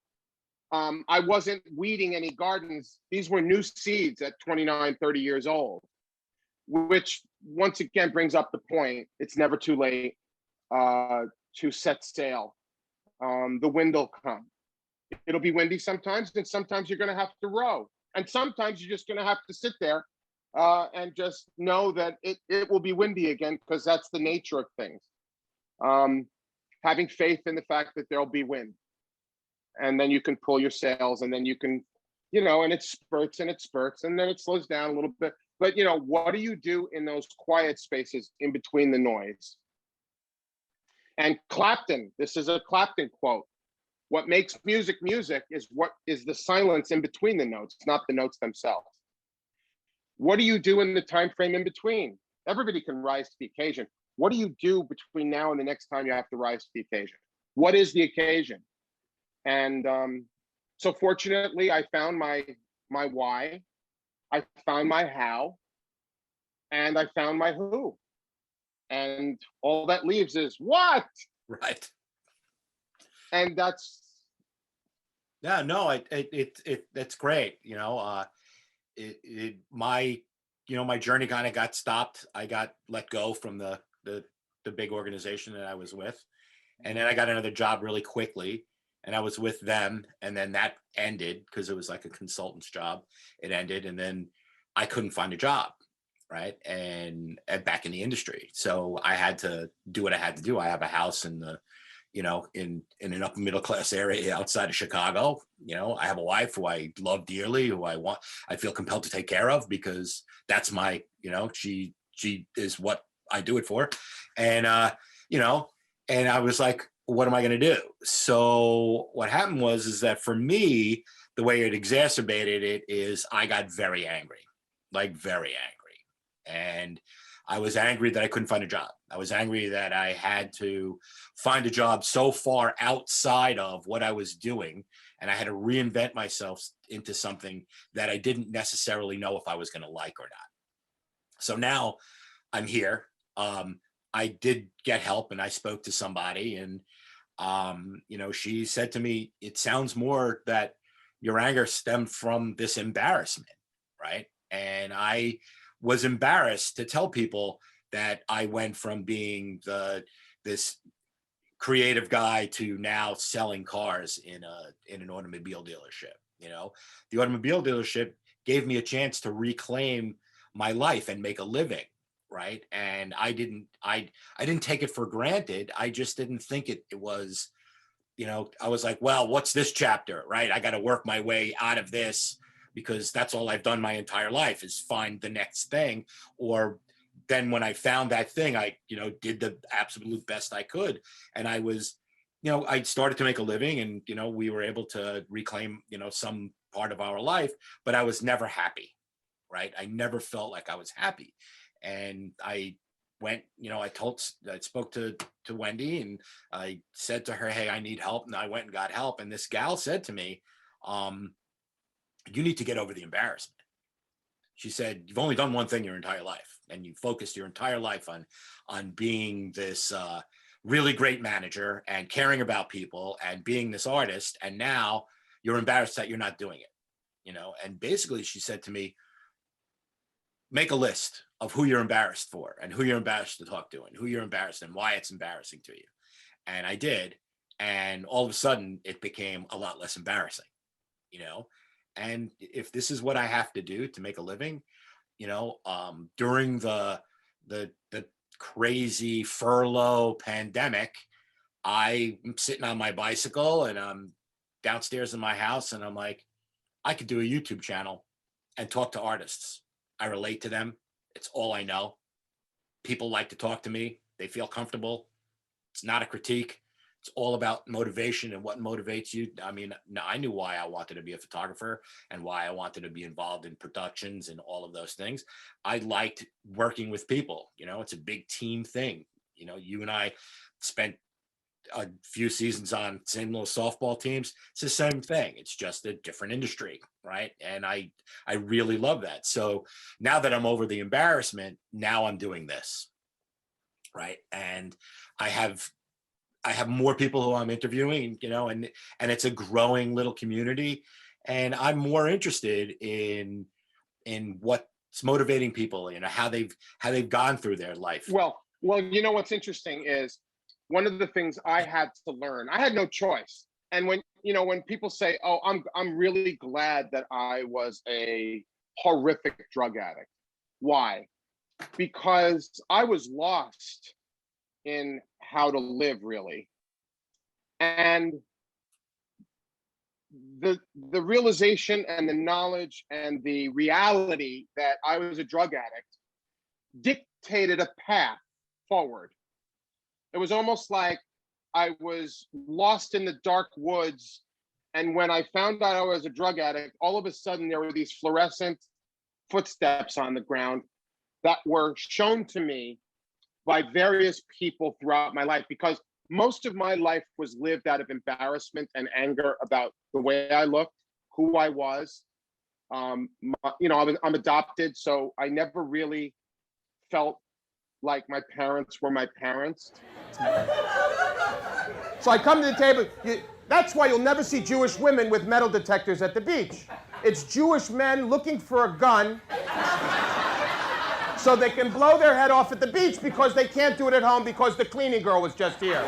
Speaker 2: I wasn't weeding any gardens. These were new seeds at 29, 30 years old, which once again brings up the point. It's never too late to set sail. The wind will come. It'll be windy sometimes, and sometimes you're going to have to row. And sometimes you're just going to have to sit there and just know that it will be windy again, because that's the nature of things. Having faith in the fact that there'll be wind. And then you can pull your sails, and then you can, and it spurts and it spurts, and then it slows down a little bit. But, what do you do in those quiet spaces in between the noise? And Clapton, this is a Clapton quote: "What makes music music is what is the silence in between the notes, not the notes themselves." What do you do in the time frame in between? Everybody can rise to the occasion. What do you do between now and the next time you have to rise to the occasion? What is the occasion? And so fortunately, I found my why, I found my how, and I found my who. And all that leaves is what?
Speaker 1: Right.
Speaker 2: And that's
Speaker 1: Yeah, no, that's great. My journey kind of got stopped. I got let go from the big organization that I was with, and then I got another job really quickly, and I was with them, and then that ended because it was like a consultant's job. It ended, and then I couldn't find a job, right? And back in the industry, so I had to do what I had to do. I have a house in the in an upper middle class area outside of Chicago. I have a wife who I love dearly, who I feel compelled to take care of, because that's my, she is what I do it for. And, and I was like, what am I going to do? So what happened is that for me, the way it exacerbated it is I got very angry, like very angry. And I was angry that I couldn't find a job. I was angry that I had to find a job so far outside of what I was doing, and I had to reinvent myself into something that I didn't necessarily know if I was going to like or not. So now I'm here. I did get help, and I spoke to somebody, and she said to me, "It sounds more that your anger stemmed from this embarrassment," right? And I was embarrassed to tell people that I went from being this creative guy to now selling cars in an automobile dealership. You know, the automobile dealership gave me a chance to reclaim my life and make a living, right? And I didn't take it for granted. I just didn't think it was, you know, I was like, well, what's this chapter, right? I got to work my way out of this because that's all I've done my entire life is find the next thing. Or then when I found that thing, I, you know, did the absolute best I could. And I was, you know, I started to make a living and, you know, we were able to reclaim, you know, some part of our life, but I was never happy, right? I never felt like I was happy. And I went, you know, I spoke to Wendy and I said to her, hey, I need help. And I went and got help. And this gal said to me, you need to get over the embarrassment. She said, you've only done one thing your entire life and you focused your entire life on being this really great manager and caring about people and being this artist. And now you're embarrassed that you're not doing it, you know? And basically she said to me, make a list of who you're embarrassed for and who you're embarrassed to talk to and who you're embarrassed and why it's embarrassing to you. And I did. And all of a sudden it became a lot less embarrassing, you know? And if this is what I have to do to make a living, you know, during the crazy furlough pandemic, I'm sitting on my bicycle and I'm downstairs in my house and I'm like, I could do a YouTube channel and talk to artists. I relate to them. It's all I know. People like to talk to me. They feel comfortable. It's not a critique. It's all about motivation and what motivates you. I mean, I knew why I wanted to be a photographer and why I wanted to be involved in productions and all of those things. I liked working with people. You know, it's a big team thing. You know, you and I spent a few seasons on same little softball teams. It's the same thing. It's just a different industry, right? And I really love that. So now that I'm over the embarrassment, now I'm doing this, right? And I have more people who I'm interviewing, you know, and it's a growing little community. And I'm more interested in what's motivating people, you know, how they've gone through their life.
Speaker 2: Well, you know, what's interesting is one of the things I had to learn, I had no choice. And when people say, oh, I'm really glad that I was a horrific drug addict. Why? Because I was lost in how to live, really. And the realization and the knowledge and the reality that I was a drug addict dictated a path forward. It was almost like I was lost in the dark woods. And when I found out I was a drug addict, all of a sudden there were these fluorescent footsteps on the ground that were shown to me by various people throughout my life, because most of my life was lived out of embarrassment and anger about the way I looked, who I was. I'm adopted, so I never really felt like my parents were my parents.
Speaker 3: So I come to the table. That's why you'll never see Jewish women with metal detectors at the beach. It's Jewish men looking for a gun so they can blow their head off at the beach because they can't do it at home because the cleaning girl was just here.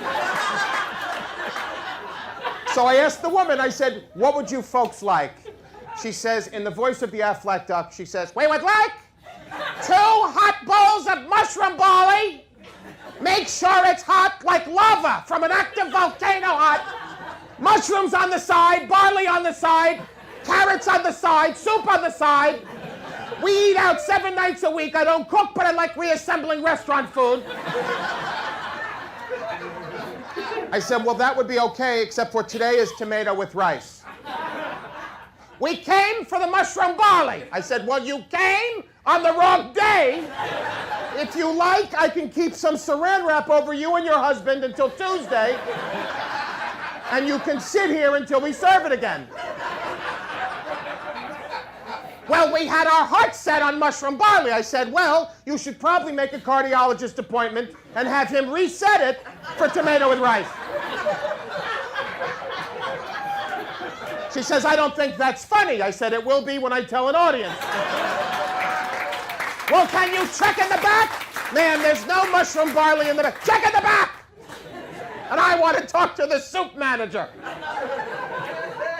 Speaker 3: So I asked the woman, I said, what would you folks like? She says, in the voice of the Aflac duck, she says, we would like 2 hot bowls of mushroom barley. Make sure it's hot like lava from an active volcano hot. Mushrooms on the side, barley on the side, carrots on the side, soup on the side. We eat out 7 nights a week. I don't cook, but I like reassembling restaurant food. I said, well, that would be okay, except for today is tomato with rice. We came for the mushroom barley. I said, well, you came on the wrong day. If you like, I can keep some saran wrap over you and your husband until Tuesday, and you can sit here until we serve it again. Well, we had our hearts set on mushroom barley. I said, well, you should probably make a cardiologist appointment and have him reset it for tomato with rice. She says, I don't think that's funny. I said, it will be when I tell an audience. Well, can you check in the back? Man, there's no mushroom barley in the back. Check in the back! and I want to talk to the soup manager.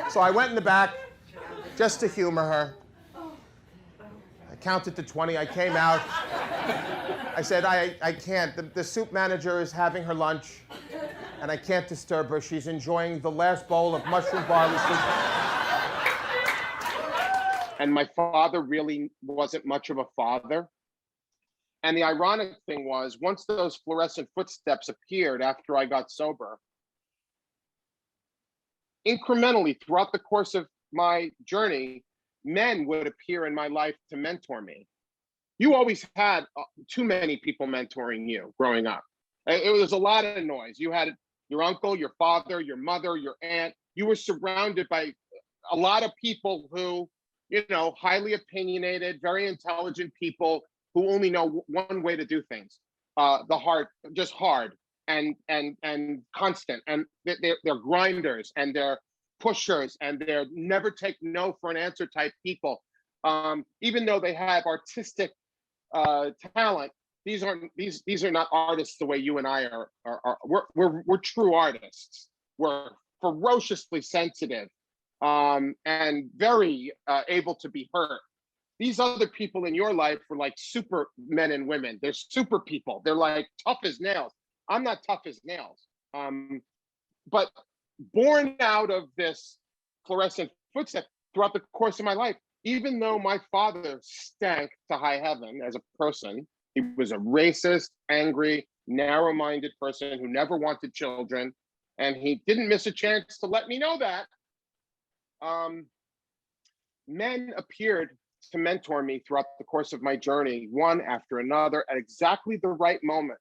Speaker 3: So I went in the back just to humor her. I counted to 20. I came out. I said, I can't. The soup manager is having her lunch, and I can't disturb her. She's enjoying the last bowl of mushroom barley soup.
Speaker 2: And my father really wasn't much of a father. And the ironic thing was, once those fluorescent footsteps appeared after I got sober, incrementally throughout the course of my journey, men would appear in my life to mentor me. You always had too many people mentoring you growing up. It was a lot of noise. You had your uncle, your father, your mother, your aunt. You were surrounded by a lot of people who, you know, highly opinionated, very intelligent people who only know one way to do things. The hard, just hard and constant. And they're grinders and they're pushers and they're never take no for an answer type people. Even though they have artistic talent, these are not artists the way you and I are. We're true artists. We're ferociously sensitive and very able to be hurt. These other people in your life were like super men and women. They're super people. They're like tough as nails. I'm not tough as nails. But born out of this fluorescent footstep throughout the course of my life, even though my father stank to high heaven as a person, he was a racist, angry, narrow-minded person who never wanted children, and he didn't miss a chance to let me know that. Men appeared to mentor me throughout the course of my journey, one after another, at exactly the right moment.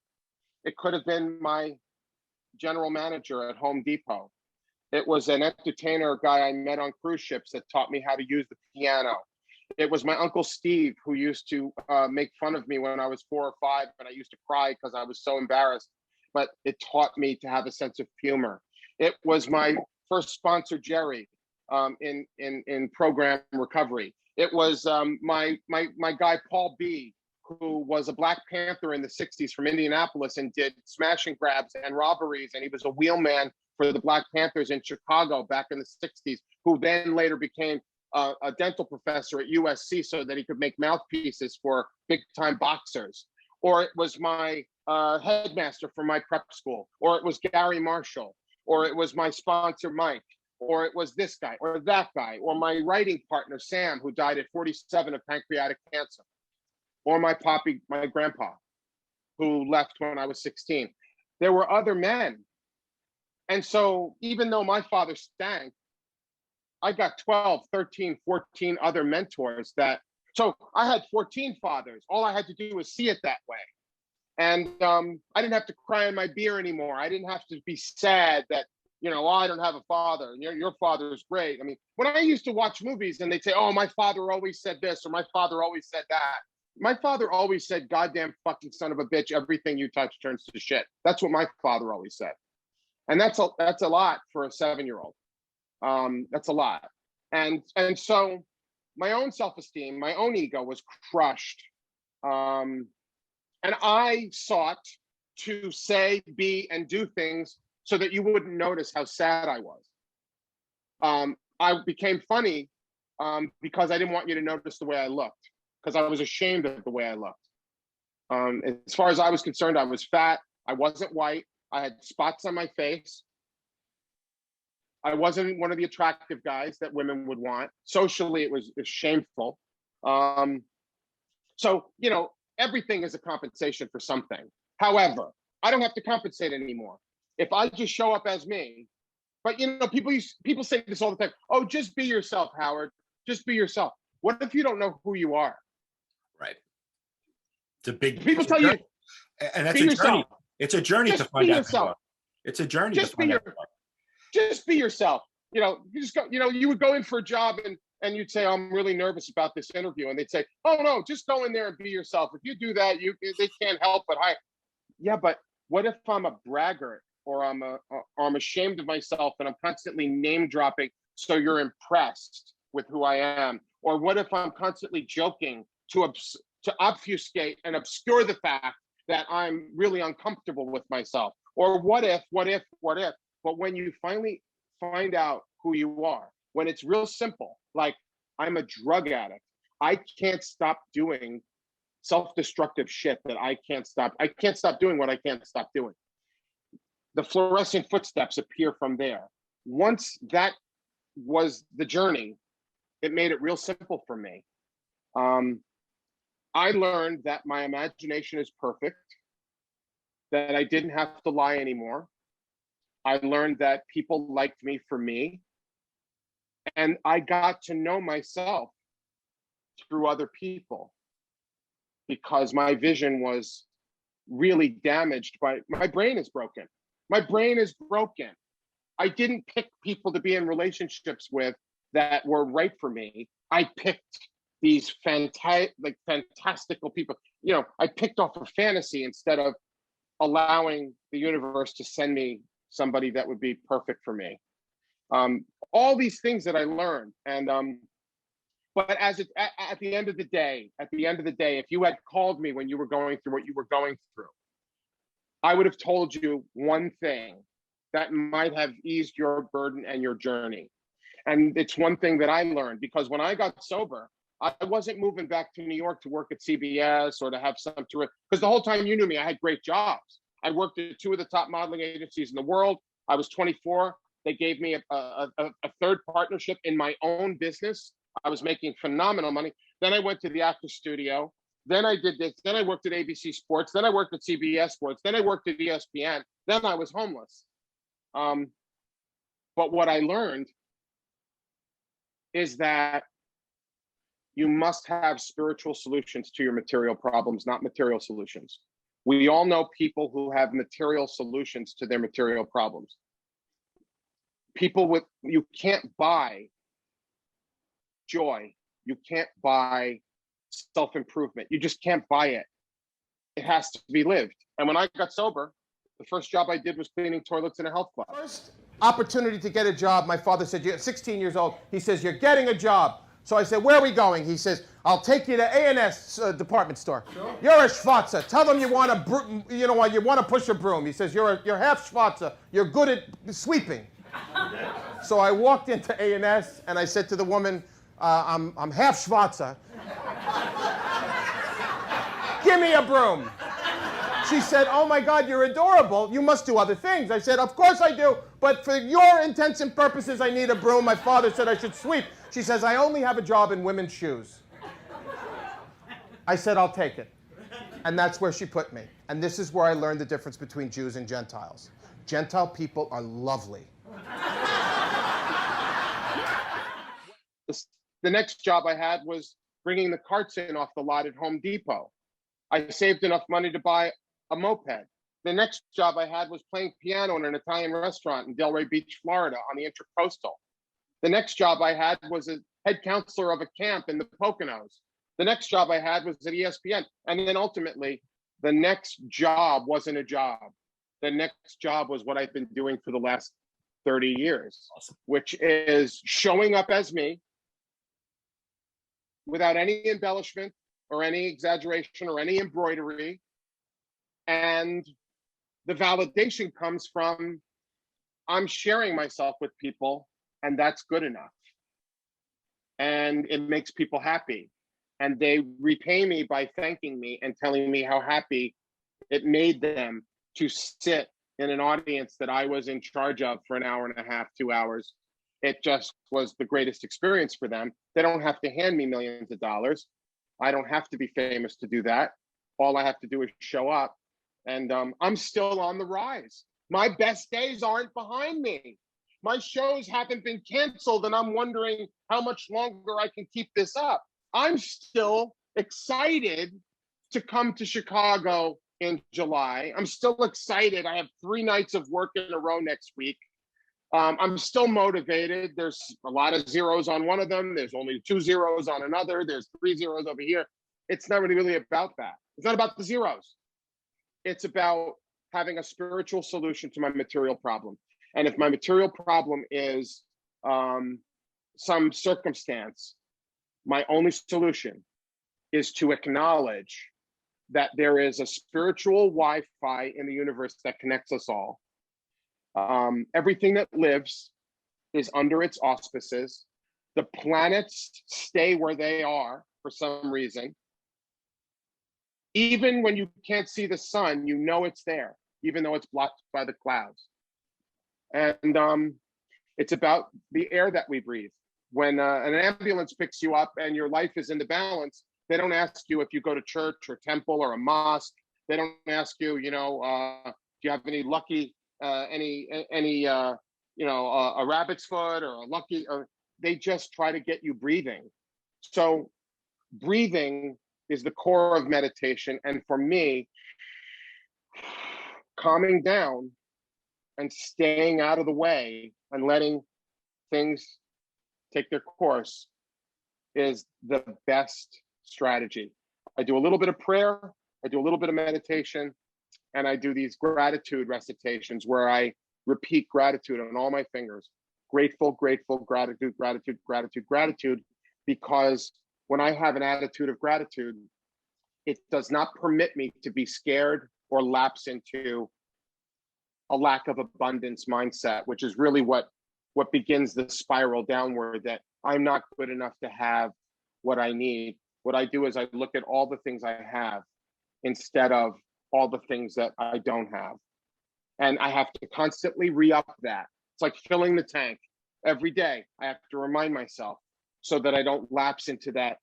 Speaker 2: It could have been my general manager at Home Depot. It was an entertainer guy I met on cruise ships that taught me how to use the piano. It was my Uncle Steve who used to make fun of me when I was 4 or 5, and I used to cry because I was so embarrassed. But it taught me to have a sense of humor. It was my first sponsor, Jerry, in program recovery. It was my guy, Paul B., who was a Black Panther in the 60s from Indianapolis and did smash and grabs and robberies. And he was a wheelman for the Black Panthers in Chicago back in the 60s, who then later became a dental professor at USC so that he could make mouthpieces for big time boxers. Or it was my headmaster for my prep school, or it was Gary Marshall, or it was my sponsor, Mike, or it was this guy or that guy, or my writing partner, Sam, who died at 47 of pancreatic cancer, or my grandpa, who left when I was 16. There were other men. And so even though my father stank, I got 12, 13, 14 other mentors so I had 14 fathers. All I had to do was see it that way. And I didn't have to cry in my beer anymore. I didn't have to be sad that, I don't have a father. And your father is great. I mean, when I used to watch movies and they'd say, oh, my father always said this, or my father always said that. My father always said, goddamn fucking son of a bitch, everything you touch turns to shit. That's what my father always said. And that's a lot for a 7-year-old. That's a lot. And so my own self-esteem, my own ego was crushed. And I sought to say, be, and do things so that you wouldn't notice how sad I was. I became funny because I didn't want you to notice the way I looked, because I was ashamed of the way I looked. As far as I was concerned, I was fat. I wasn't white. I had spots on my face. I wasn't one of the attractive guys that women would want. Socially, it was shameful. So, everything is a compensation for something. However, I don't have to compensate anymore. If I just show up as me, but people say this all the time. Oh, just be yourself, Howard. Just be yourself. What if you don't know who you are?
Speaker 1: Right. It's a big.
Speaker 2: People tell you,
Speaker 1: and that's a journey. It's a journey to find out who you are. It's a journey to find out who you are.
Speaker 2: Just be yourself. You just go. You would go in for a job and you'd say, I'm really nervous about this interview, and they'd say, oh no, just go in there and be yourself. If you do that, they can't help but hire. Yeah, but what if I'm a braggart, or I'm ashamed of myself and I'm constantly name dropping so you're impressed with who I am? Or what if I'm constantly joking to obfuscate and obscure the fact that I'm really uncomfortable with myself? or what if, what if, what if. But when you finally find out who you are, when it's real simple, like I'm a drug addict, I can't stop doing self-destructive shit that I can't stop. I can't stop doing what I can't stop doing. The fluorescent footsteps appear from there. Once that was the journey, it made it real simple for me. I learned that my imagination is perfect, that I didn't have to lie anymore. I learned that people liked me for me. And I got to know myself through other people because my vision was really damaged by my brain is broken. My brain is broken. I didn't pick people to be in relationships with that were right for me. I picked these fantastical people. You know, I picked off a fantasy instead of allowing the universe to send me somebody that would be perfect for me. All these things that I learned, and but at the end of the day, if you had called me when you were going through what you were going through, I would have told you one thing that might have eased your burden and your journey. And it's one thing that I learned, because when I got sober, I wasn't moving back to New York to work at CBS or to have some tour. Because the whole time you knew me, I had great jobs. I worked at 2 of the top modeling agencies in the world. I was 24. They gave me a third partnership in my own business. I was making phenomenal money. Then I went to the actor studio. Then I did this. Then I worked at ABC Sports. Then I worked at CBS Sports. Then I worked at ESPN. Then I was homeless. But what I learned is that you must have spiritual solutions to your material problems, not material solutions. We all know people who have material solutions to their material problems. You can't buy joy. You can't buy self-improvement. You just can't buy it. It has to be lived. And when I got sober, the first job I did was cleaning toilets in a health club.
Speaker 3: First opportunity to get a job, my father said, you're 16 years old. He says, you're getting a job. So I said, where are we going? He says, I'll take you to A&S department store. Sure. You're a schwarzer. Tell them you want to push a broom. He says, you're half schwarzer. You're good at sweeping. So I walked into A&S and I said to the woman, I'm half schwarzer. Give me a broom. She said, oh my God, you're adorable. You must do other things. I said, of course I do, but for your intents and purposes, I need a broom. My father said I should sweep. She says, I only have a job in women's shoes. I said, I'll take it. And that's where she put me. And this is where I learned the difference between Jews and Gentiles. Gentile people are lovely.
Speaker 2: The next job I had was bringing the carts in off the lot at Home Depot. I saved enough money to buy a moped. The next job I had was playing piano in an Italian restaurant in Delray Beach, Florida on the Intracoastal. The next job I had was a head counselor of a camp in the Poconos. The next job I had was at ESPN. And then ultimately, the next job wasn't a job. The next job was what I've been doing for the last 30 years, awesome. Which is showing up as me without any embellishment or any exaggeration or any embroidery. And the validation comes from I'm sharing myself with people, and that's good enough. And it makes people happy. And they repay me by thanking me and telling me how happy it made them to sit in an audience that I was in charge of for an hour and a half, 2 hours. It just was the greatest experience for them. They don't have to hand me millions of dollars. I don't have to be famous to do that. All I have to do is show up. And I'm still on the rise. My best days aren't behind me. My shows haven't been canceled, and I'm wondering how much longer I can keep this up. I'm still excited to come to Chicago in July. I'm still excited. I have 3 nights of work in a row next week. I'm still motivated. There's a lot of zeros on one of them. There's only 2 zeros on another. There's 3 zeros over here. It's not really about that. It's not about the zeros. It's about having a spiritual solution to my material problem. And if my material problem is some circumstance, my only solution is to acknowledge that there is a spiritual Wi-Fi in the universe that connects us all. Everything that lives is under its auspices. The planets stay where they are for some reason. Even when you can't see the sun, you know it's there, even though it's blocked by the clouds. And it's about the air that we breathe. When an ambulance picks you up and your life is in the balance, they don't ask you if you go to church or temple or a mosque. They don't ask you, do you have any lucky, a rabbit's foot or a lucky, they just try to get you breathing. So breathing is the core of meditation. And for me, calming down and staying out of the way and letting things take their course is the best strategy. I do a little bit of prayer, I do a little bit of meditation, and I do these gratitude recitations where I repeat gratitude on all my fingers. Grateful, grateful, gratitude, gratitude, gratitude, gratitude, because when I have an attitude of gratitude, it does not permit me to be scared or lapse into a lack of abundance mindset, which is really what begins the spiral downward, that I'm not good enough to have what I need. What I do is I look at all the things I have instead of all the things that I don't have. And I have to constantly re-up that. It's like filling the tank every day. I have to remind myself so that I don't lapse into that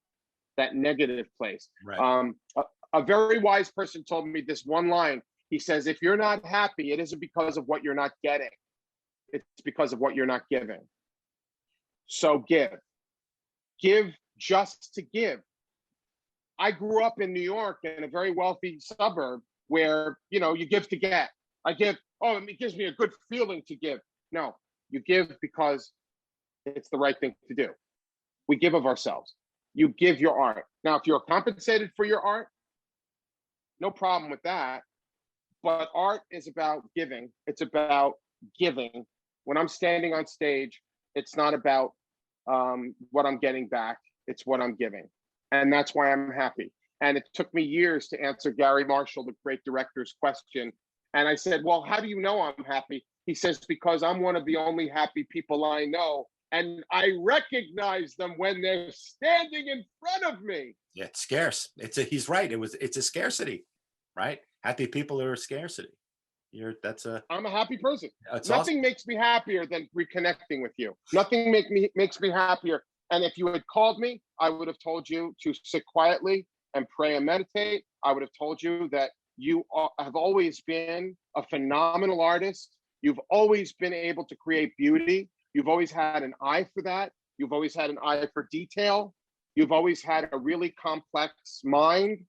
Speaker 2: negative place.
Speaker 1: Right.
Speaker 2: A very wise person told me this one line. He says, if you're not happy, it isn't because of what you're not getting. It's because of what you're not giving. So give. Give just to give. I grew up in New York in a very wealthy suburb where, you give to get. I give, it gives me a good feeling to give. No, you give because it's the right thing to do. We give of ourselves. You give your art. Now, if you're compensated for your art, no problem with that. But art is about giving. It's about giving. When I'm standing on stage, it's not about what I'm getting back. It's what I'm giving. And that's why I'm happy. And it took me years to answer Gary Marshall, the great director's question. And I said, well, how do you know I'm happy? He says, because I'm one of the only happy people I know. And I recognize them when they're standing in front of me.
Speaker 1: Yeah, it's scarce. He's right. It's a scarcity, right? Happy people are a scarcity. I'm a happy person. Nothing makes me happier than reconnecting with you. Nothing makes me happier. And if you had called me, I would have told you to sit quietly and pray and meditate. I would have told you that you have always been a phenomenal artist. You've always been able to create beauty. You've always had an eye for that. You've always had an eye for detail. You've always had a really complex mind,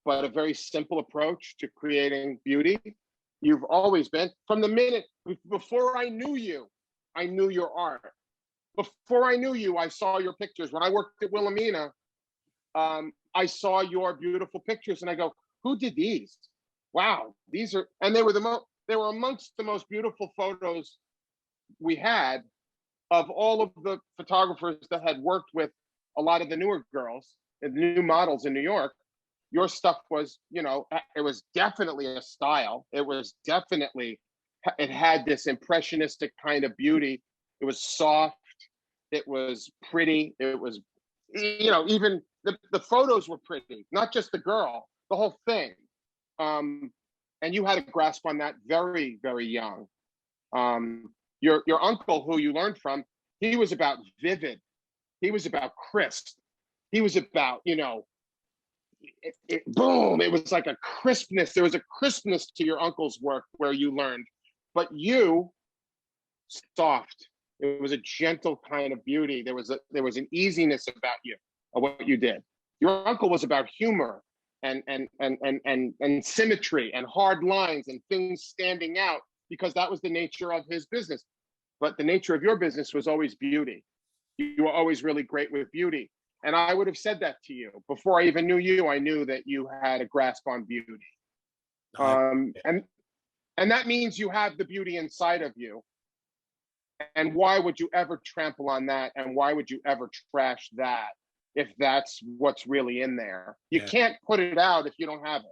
Speaker 1: but a very simple approach to creating beauty. You've always been, from the minute, before I knew you, I knew your art. Before I knew you, I saw your pictures. When I worked at Wilhelmina, I saw your beautiful pictures and I go, who did these? Wow, these are, and they were amongst the most beautiful photos we had of all of the photographers that had worked with a lot of the newer girls and new models in New York. Your stuff was, it was definitely a style. It had this impressionistic kind of beauty. It was soft. It was pretty. It was, even the photos were pretty, not just the girl, the whole thing. And you had a grasp on that very, very young. Your uncle, who you learned from, he was about vivid. He was about crisp. He was about, boom, it was like a crispness. There was a crispness to your uncle's work where you learned, but you, soft. It was a gentle kind of beauty. There was an easiness about you, of what you did. Your uncle was about humor and symmetry and hard lines and things standing out, because that was the nature of his business. But the nature of your business was always beauty. You were always really great with beauty. And I would have said that to you. Before I even knew you, I knew that you had a grasp on beauty. And that means you have the beauty inside of you. And why would you ever trample on that? And why would you ever trash that if that's what's really in there? You can't put it out if you don't have it.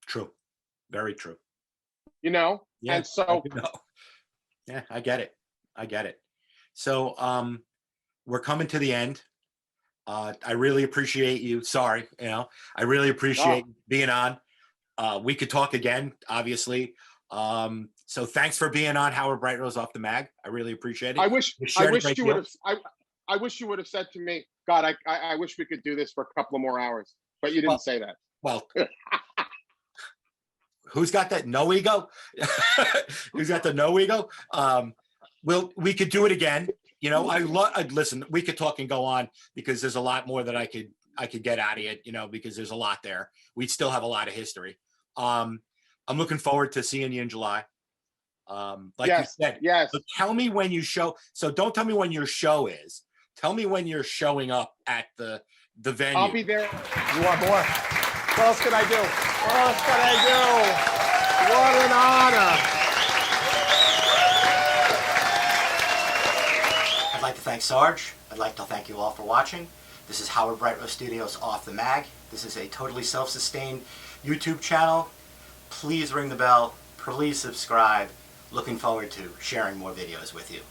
Speaker 1: True. Very true.
Speaker 2: You know,
Speaker 1: Yeah.
Speaker 2: and so
Speaker 1: No. Yeah, I get it. I get it. So we're coming to the end. I really appreciate you. Sorry, I really appreciate being on. We could talk again, obviously. So thanks for being on Howard Bright Rose Off the Mag. I really appreciate it.
Speaker 2: I wish
Speaker 1: You
Speaker 2: I
Speaker 1: shared a
Speaker 2: wish
Speaker 1: great
Speaker 2: you
Speaker 1: deal.
Speaker 2: would have I wish you would have said to me, God, I wish we could do this for a couple of more hours, but you didn't say that.
Speaker 1: Well, who's got that no ego? Who's got the no ego? We could do it again. I'd listen. We could talk and go on because there's a lot more that I could get out of it. Because there's a lot there. We still have a lot of history. I'm looking forward to seeing you in July. Like
Speaker 2: Yes,
Speaker 1: you said,
Speaker 2: yes.
Speaker 1: so tell me when you show. So don't tell me when your show is. Tell me when you're showing up at the venue.
Speaker 2: I'll be there.
Speaker 3: You want more? What else can I do? What else can I do? What an honor.
Speaker 1: I'd like to thank Sarge. I'd like to thank you all for watching. This is Howard Bright Rose Studios Off the Mag. This is a totally self-sustained YouTube channel. Please ring the bell. Please subscribe. Looking forward to sharing more videos with you.